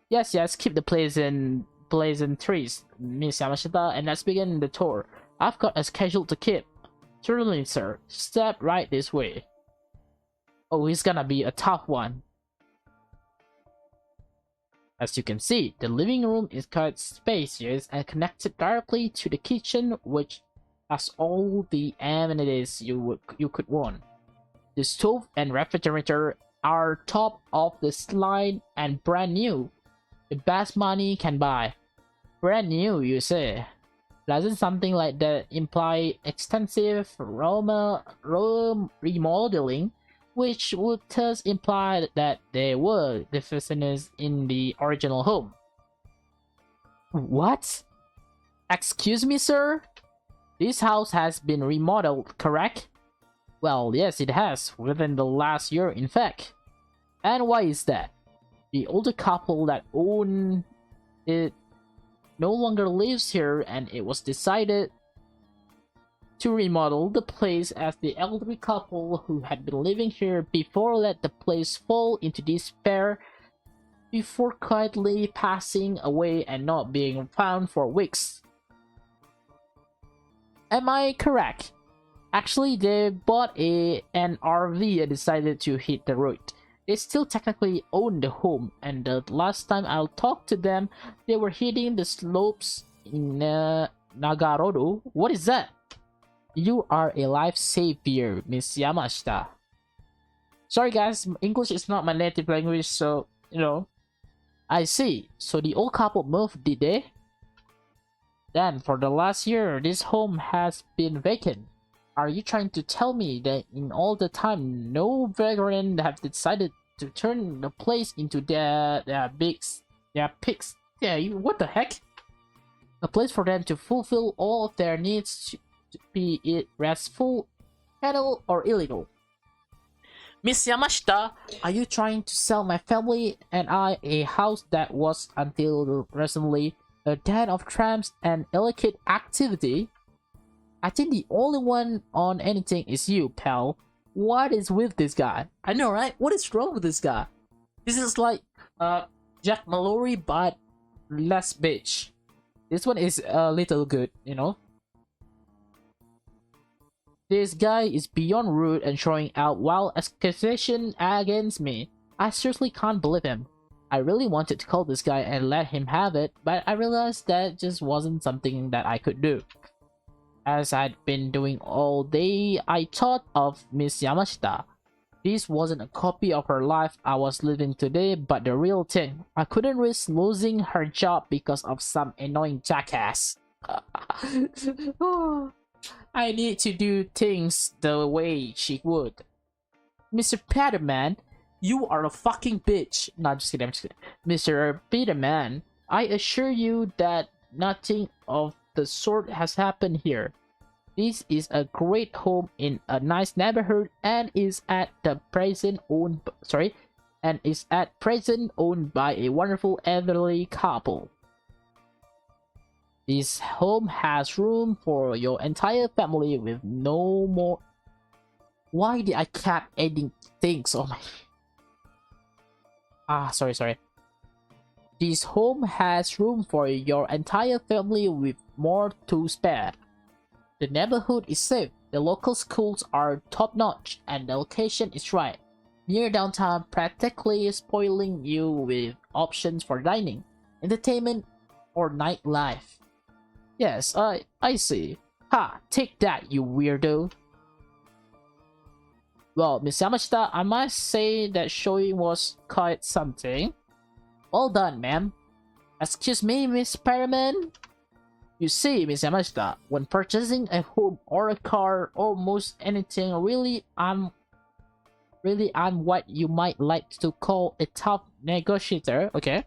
Yes, keep the pleasantries, Miss Yamashita, and let's begin the tour. I've got a schedule to keep. Certainly, sir. Step right this way. Oh, it's gonna be a tough one. As you can see, the living room is quite spacious and connected directly to the kitchen, which has all the amenities you could want. The stove and refrigerator are top of the line and brand new. The best money can buy. Brand new, you say? Doesn't something like that imply extensive remodeling, which would thus imply that there were deficiencies in the original home? What? Excuse me, sir? This house has been remodeled, correct? Well, yes, it has, within the last year, in fact. And why is that? The older couple that owned it no longer lives here, and it was decided to remodel the place as the elderly couple who had been living here before let the place fall into despair before quietly passing away and not being found for weeks. Am I correct? Actually, they bought an RV and decided to hit the road. They still technically own the home, and the last time I talked to them, they were hitting the slopes in Nagarodo. What is that? You are a life savior, Miss Yamashita. Sorry guys, English is not my native language, so, I see. So the old couple moved, did they? Then, for the last year, this home has been vacant. Are you trying to tell me that in all the time, no veteran have decided to turn the place into their pigs? Yeah, what the heck? A place for them to fulfill all of their needs, be it restful, idle, or illegal. Miss Yamashita, are you trying to sell my family and I a house that was until recently a den of tramps and illicit activity? I think the only one on anything is you, pal. What is with this guy? I know, right? What is wrong with this guy? This is like Jack Mallory, but less bitch. This one is a little good, This guy is beyond rude and throwing out wild accusation against me. I seriously can't believe him. I really wanted to call this guy and let him have it, but I realized that just wasn't something that I could do. As I'd been doing all day, I thought of Miss Yamashita. This wasn't a copy of her life I was living today, but the real thing. I couldn't risk losing her job because of some annoying jackass. I need to do things the way she would. Mr. Peterman, you are a fucking bitch. No, I'm just kidding, I'm just kidding. Mr. Peterman, I assure you that nothing of the sort has happened here. This is a great home in a nice neighborhood and is at present owned by a wonderful elderly couple. This home has room for your entire family with no more. Why did I keep adding things? Oh my. Sorry. This home has room for your entire family with more to spare. The neighborhood is safe, the local schools are top-notch, and the location is right. Near downtown, practically spoiling you with options for dining, entertainment, or nightlife. Yes, I see. Ha! Take that, you weirdo! Well, Miss Yamashita, I must say that showing was quite something. Well done, ma'am. Excuse me, Miss Perriman? You see, Miss Yamashita, when purchasing a home or a car or most anything, really I'm what you might like to call a tough negotiator, okay?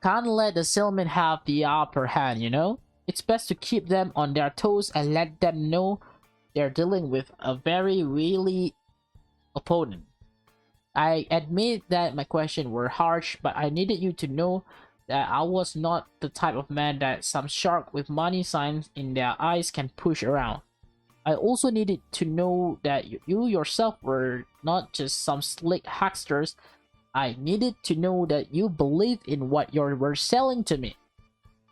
Can't let the salesman have the upper hand, you know? It's best to keep them on their toes and let them know they're dealing with a very wily opponent. I admit that my questions were harsh, but I needed you to know that I was not the type of man that some shark with money signs in their eyes can push around. I also needed to know that you yourself were not just some slick hucksters. I needed to know that you believed in what you were selling to me.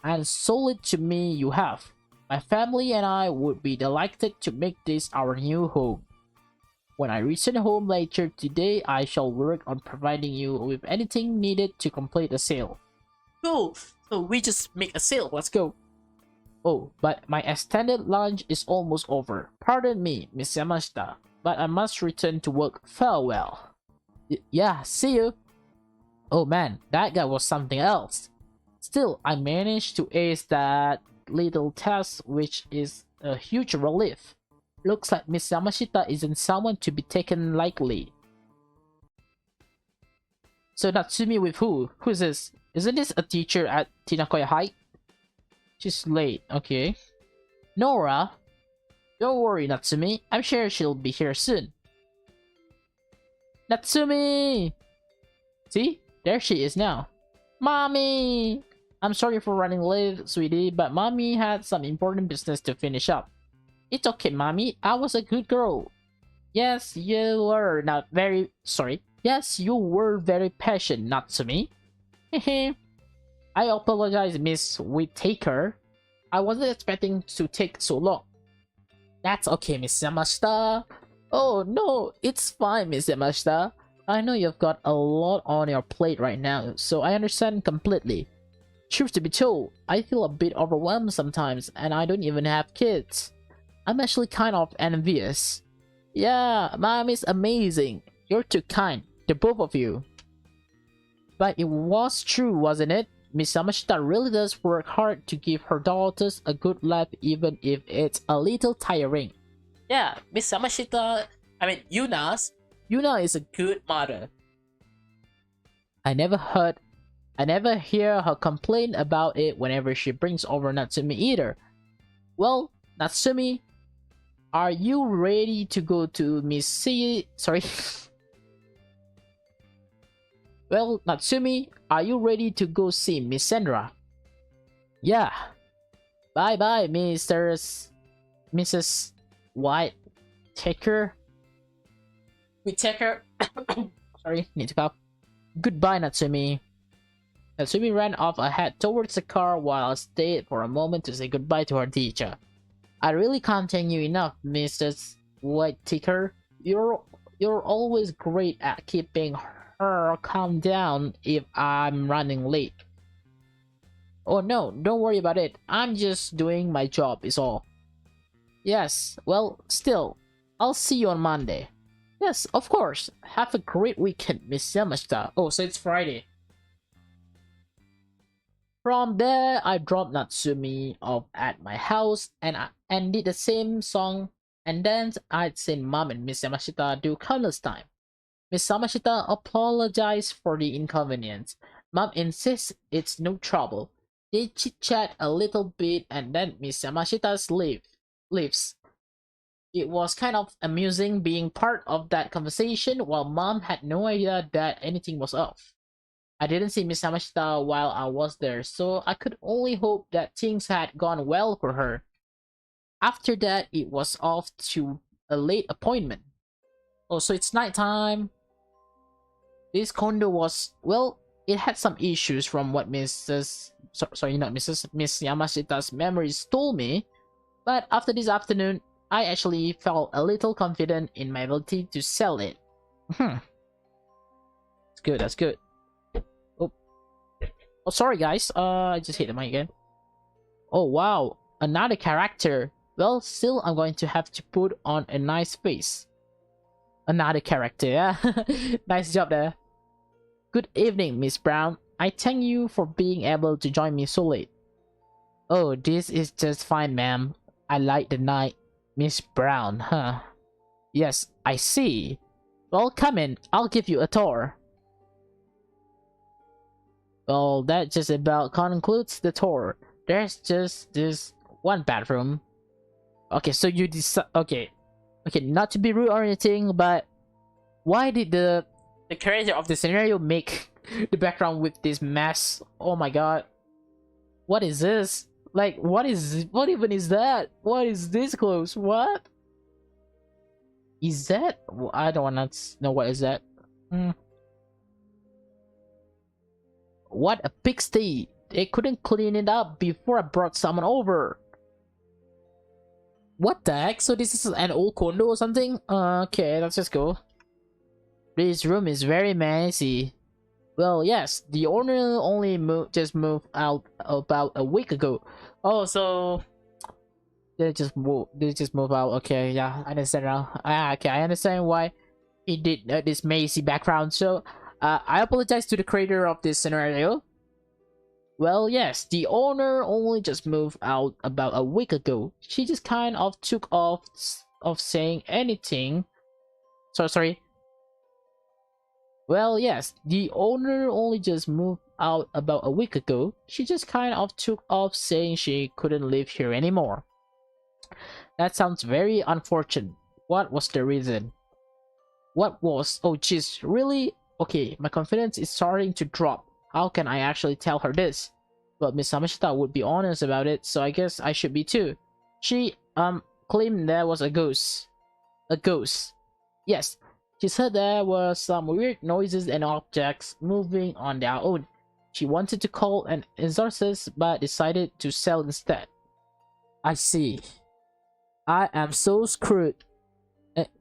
And sold it to me you have. My family and I would be delighted to make this our new home. When I return home later today, I shall work on providing you with anything needed to complete the sale. Cool, so we just make a sale, let's go. Oh, but my extended lunch is almost over. Pardon me, Miss Yamashita, but I must return to work. Farewell. Yeah, see you. Oh man, that guy was something else. Still, I managed to ace that little test, which is a huge relief. Looks like Miss Yamashita isn't someone to be taken lightly. So Natsumi with who? Who is this? Isn't this a teacher at Tinakoya High? She's late, okay. Nora? Don't worry, Natsumi. I'm sure she'll be here soon. Natsumi! See? There she is now. Mommy! I'm sorry for running late, sweetie, but Mommy had some important business to finish up. It's okay, Mommy. I was a good girl. Yes, you were not very... Sorry. Yes, you were very patient, Natsumi. Hehe. I apologize, Miss Whittaker. I wasn't expecting to take so long. That's okay, Miss Yamashita. Oh no, it's fine, Miss Yamashita. I know you've got a lot on your plate right now, so I understand completely. Truth to be told, I feel a bit overwhelmed sometimes, and I don't even have kids. I'm actually kind of envious. Yeah, Mom is amazing. You're too kind, the both of you. But it was true, wasn't it? Miss Yamashita really does work hard to give her daughters a good life, even if it's a little tiring. Yeah, Miss Yamashita, Yuna is a good mother. I never hear her complain about it whenever she brings over Natsumi either. Well, Natsumi, are you ready to go to Miss C? Sorry. Well, Natsumi, are you ready to go see Miss Sandra? Yeah. Bye-bye, Mrs. Whittaker. Whittaker. Sorry, need to cough. Goodbye, Natsumi. Natsumi ran off ahead towards the car while I stayed for a moment to say goodbye to her teacher. I really can't thank you enough, Mrs. Whittaker. You're You're always great at keeping her calm down if I'm running late. Oh no, don't worry about it. I'm just doing my job is all. Yes, well, still, I'll see you on Monday. Yes, of course. Have a great weekend, Miss Yamashita. Oh, so it's Friday. From there, I dropped Natsumi off at my house and did the same song, and then I'd seen Mom and Miss Yamashita do countless time. Miss Yamashita apologized for the inconvenience. Mom insists it's no trouble. They chit-chat a little bit and then Miss Yamashita's leaves. It was kind of amusing being part of that conversation while Mom had no idea that anything was off. I didn't see Miss Yamashita while I was there, so I could only hope that things had gone well for her. After that, it was off to a late appointment. Oh, so it's nighttime. This condo was, well, it had some issues from what sorry, not Mrs. Miss Yamashita's memories told me, but after this afternoon, I actually felt a little confident in my ability to sell it. That's good, that's good. Oh, sorry guys, I just hit the mic again. Oh wow, another character. Well, still I'm going to have to put on a nice face. Another character, yeah. Nice job there. Good evening, Miss Brown. I thank you for being able to join me so late. Oh, this is just fine, ma'am. I like the night. Miss Brown, huh? Yes, I see. Well, come in. I'll give you a tour. Well, that just about concludes the tour. There's just this one bathroom. Okay, so you decide. Okay, not to be rude or anything, but why did the creator of the scenario make the background with this mess? Oh my god, what is this? Like, what even is that? What is this close? What is that? I don't want to know what is that. What a pigsty! They couldn't clean it up before I brought someone over. What the heck? So this is an old condo or something? Okay, let's just go. This room is very messy. Well, yes, the owner only just moved out about a week ago. Oh, so they just move out. Okay, yeah, I understand now. Okay, I understand why he did this messy background. So, I apologize to the creator of this scenario. Well, yes, the owner only just moved out about a week ago. She just kind of took off of saying anything. Sorry. Well, yes, the owner only just moved out about a week ago. She just kind of took off saying she couldn't live here anymore. That sounds very unfortunate. What was the reason? What was? Oh, jeez, really? Okay, my confidence is starting to drop. How can I actually tell her this? Well, Miss Yamashita would be honest about it, so I guess I should be too. She, claimed there was a ghost. A ghost. Yes, she said there were some weird noises and objects moving on their own. She wanted to call an exorcist, but decided to sell instead. I see. I am so screwed.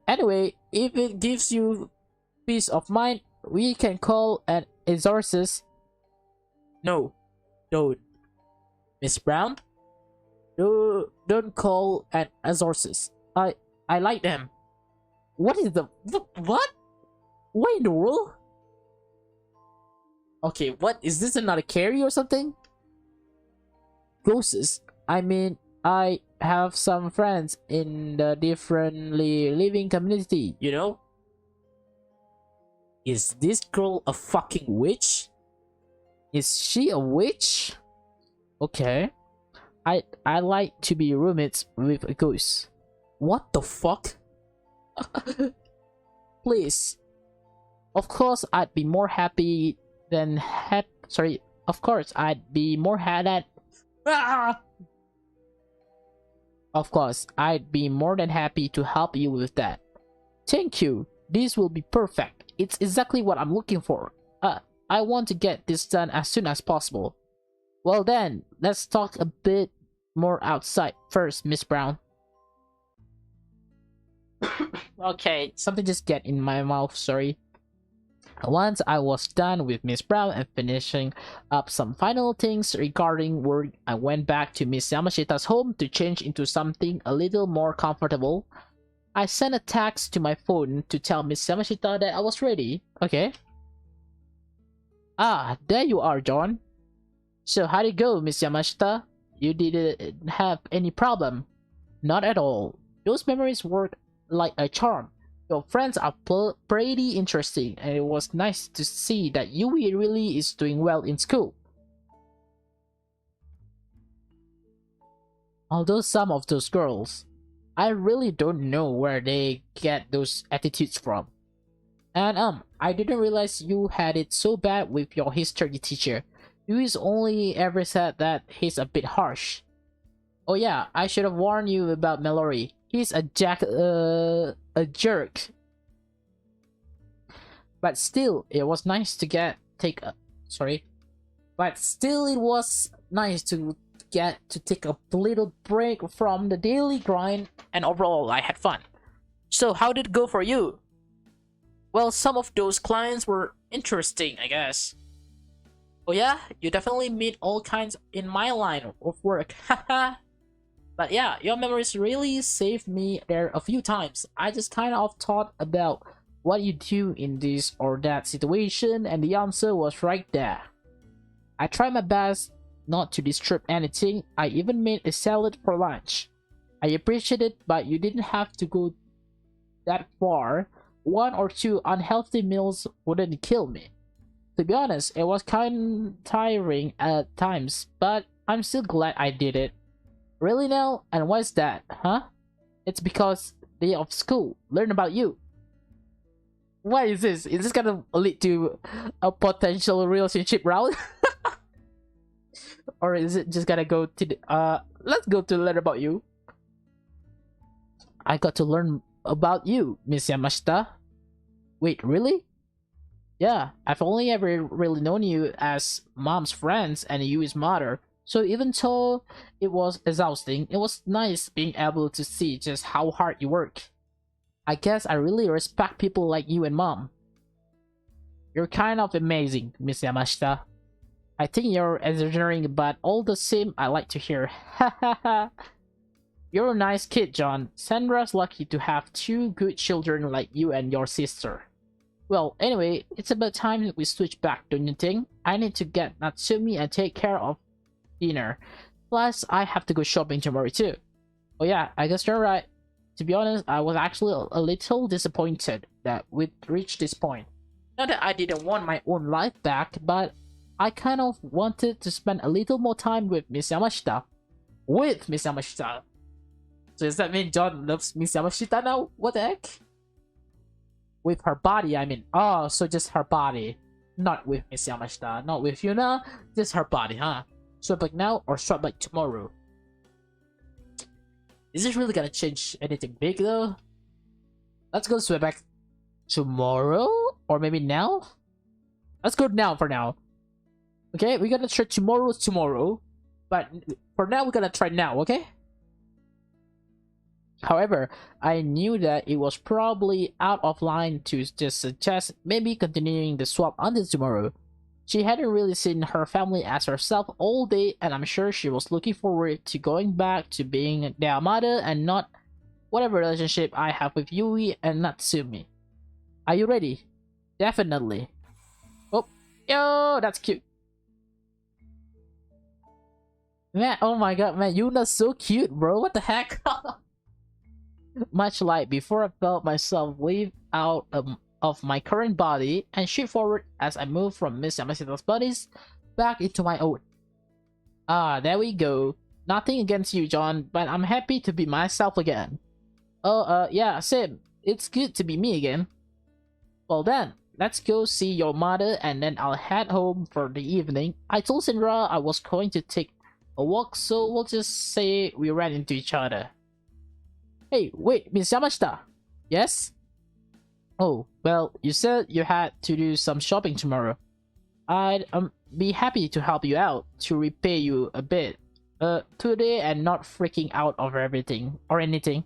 Anyway, if it gives you peace of mind, we can call an exorcist. No, don't. Miss Brown? Don't call an exorcist. I like them. What is the what? What in the world? Okay, what is this, another carry or something? Ghosts. I mean, I have some friends in the differently living community, you know? Is this girl a fucking witch? Is she a witch? Okay. I like to be roommates with a ghost. What the fuck? Please. Of course I'd be more happy than of course I'd be more Of course I'd be more than happy to help you with that. Thank you. This will be perfect. It's exactly what I'm looking for. I want to get this done as soon as possible. Well then, let's talk a bit more outside first, Miss Brown. Okay, something just get in my mouth, sorry. Once I was done with Miss Brown and finishing up some final things regarding work, I went back to Miss Yamashita's home to change into something a little more comfortable. I sent a text to my phone to tell Miss Yamashita that I was ready. Okay. Ah, there you are, John. So how'd it go, Miss Yamashita? You didn't have any problem? Not at all. Those memories work like a charm. Your friends are pretty interesting, and it was nice to see that Yui really is doing well in school. Although some of those girls, I really don't know where they get those attitudes from. And I didn't realize you had it so bad with your history teacher. Yui's only ever said that he's a bit harsh. Oh yeah, I should have warned you about Mallory. He's a jerk. But still, it was nice to sorry. But still, it was nice to get to take a little break from the daily grind, and overall, I had fun. So, how did it go for you? Well, some of those clients were interesting, I guess. Oh yeah, you definitely meet all kinds in my line of work. Haha. But yeah, your memories really saved me there a few times. I just kind of thought about what you do in this or that situation, and the answer was right there. I tried my best not to disturb anything. I even made a salad for lunch. I appreciate it, but you didn't have to go that far. One or two unhealthy meals wouldn't kill me. To be honest, it was kind of tiring at times, but I'm still glad I did it. Really now? And why's that, huh? It's because day of school. Learn about you. What is this? Is this gonna lead to a potential relationship route? Or is it just gonna go to the, let's go to learn about you. I got to learn about you, Miss Yamashita. Wait, really? Yeah, I've only ever really known you as mom's friends and you as mother. So even though it was exhausting, it was nice being able to see just how hard you work. I guess I really respect people like you and mom. You're kind of amazing, Miss Yamashita. I think you're exaggerating, but all the same, I like to hear. Ha ha ha. You're a nice kid, John. Sandra's lucky to have two good children like you and your sister. Well, anyway, it's about time that we switch back, don't you think? I need to get Natsumi and take care of dinner. Plus, I have to go shopping tomorrow too. Oh yeah, I guess you're right. To be honest, I was actually a little disappointed that we'd reached this point. Not that I didn't want my own life back, but I kind of wanted to spend a little more time with Miss Yamashita. With Miss Yamashita. So does that mean John loves Miss Yamashita now? What the heck? With her body, I mean. Oh, so just her body. Not with Miss Yamashita. Not with Yuna. Just her body, huh? Swap back now or swap back tomorrow? Is this really gonna change anything big though? Let's go swap back tomorrow? Or maybe now? Let's go now for now. Okay, we're gonna try tomorrow. But for now, we're gonna try now, okay? However, I knew that it was probably out of line to just suggest maybe continuing the swap until tomorrow. She hadn't really seen her family as herself all day, and I'm sure she was looking forward to going back to being their mother and not whatever relationship I have with Yui and Natsumi. Are you ready? Definitely. Oh, yo, that's cute. Man, oh my god, man, Yuna's so cute, bro. What the heck? Much like before, I felt myself leave out of my current body and shoot forward as I move from Miss Yamashita's bodies back into my own. Ah, there we go. Nothing against you, John, but I'm happy to be myself again. Oh, yeah, Sim. It's good to be me again. Well then, let's go see your mother and then I'll head home for the evening. I told Sindra I was going to take a walk, so we'll just say we ran into each other. Hey, wait, Miss Yamashita. Yes? Oh, well, you said you had to do some shopping tomorrow. I'd be happy to help you out, to repay you a bit. Today and not freaking out over everything or anything.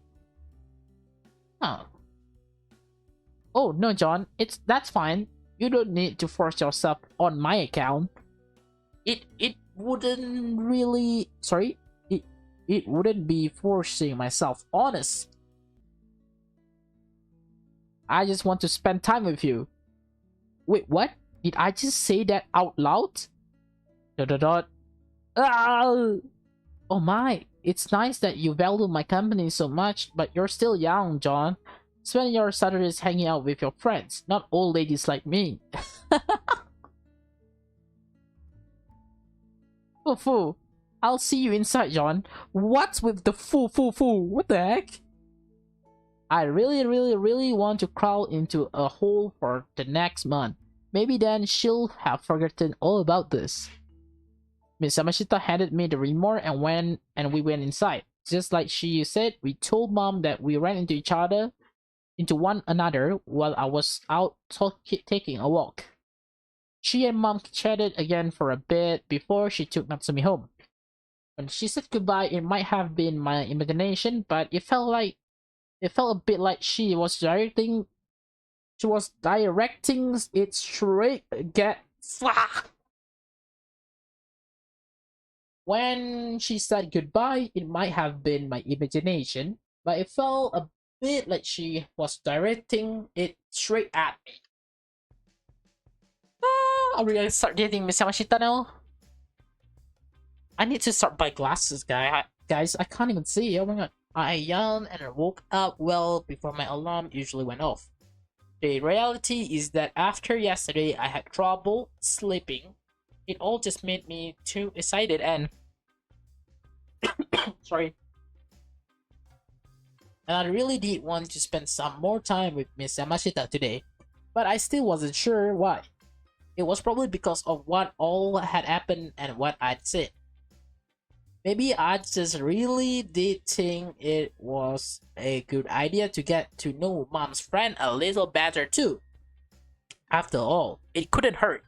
Oh. Oh no, John, that's fine. You don't need to force yourself on my account. It wouldn't really sorry. It wouldn't be forcing myself, honest. I just want to spend time with you. Wait, what? Did I just say that out loud? Dot dot dot. Ah! Oh my, it's nice that you value my company so much, but you're still young, John. Spend your Saturdays hanging out with your friends, not old ladies like me. Foo. I'll see you inside, John. What's with the foo? What the heck? I really want to crawl into a hole for the next month. Maybe then she'll have forgotten all about this. Miss Yamashita handed me the remote and we went inside. Just like she said, we told Mom that we ran into one another while I was out taking a walk. She and Mom chatted again for a bit before she took Natsumi home. When she said goodbye, it might have been my imagination, but it felt a bit like she was directing it straight get. When she said goodbye, it might have been my imagination, but it felt a bit like she was directing it straight at me. Are we gonna start dating Miss Yamashita now? I need to start buy glasses, guys. I can't even see. Oh my god. I yawned and I woke up well before my alarm usually went off. The reality is that after yesterday I had trouble sleeping. It all just made me too excited and sorry. And I really did want to spend some more time with Miss Yamashita today, but I still wasn't sure why. It was probably because of what all had happened and what I'd said. Maybe I just really did think it was a good idea to get to know Mom's friend a little better too. After all, it couldn't hurt.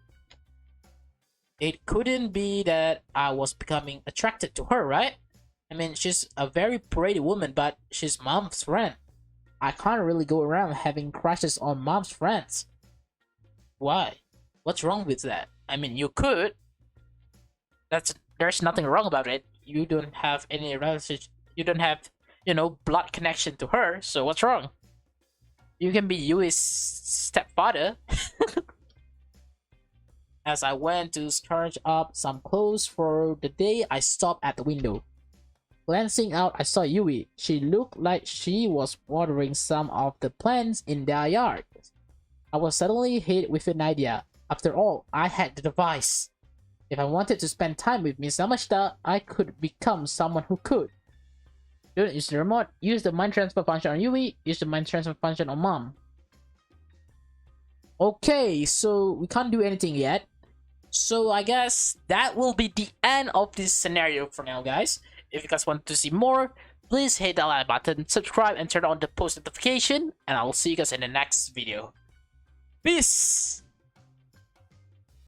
It couldn't be that I was becoming attracted to her, right? I mean, she's a very pretty woman, but she's Mom's friend. I can't really go around having crushes on Mom's friends. Why? What's wrong with that? I mean, you could. There's nothing wrong about it. You don't have any relationship. You don't have, blood connection to her. So what's wrong? You can be Yui's stepfather. As I went to scrounge up some clothes for the day, I stopped at the window. Glancing out, I saw Yui. She looked like she was watering some of the plants in their yard. I was suddenly hit with an idea. After all, I had the device. If I wanted to spend time with Miss Yamashita, I could become someone who could. Don't use the remote, use the mind transfer function on Yui, use the mind transfer function on Mom. Okay, so we can't do anything yet. So I guess that will be the end of this scenario for now, guys. If you guys want to see more, please hit that like button, subscribe, and turn on the post notification, and I will see you guys in the next video. Peace!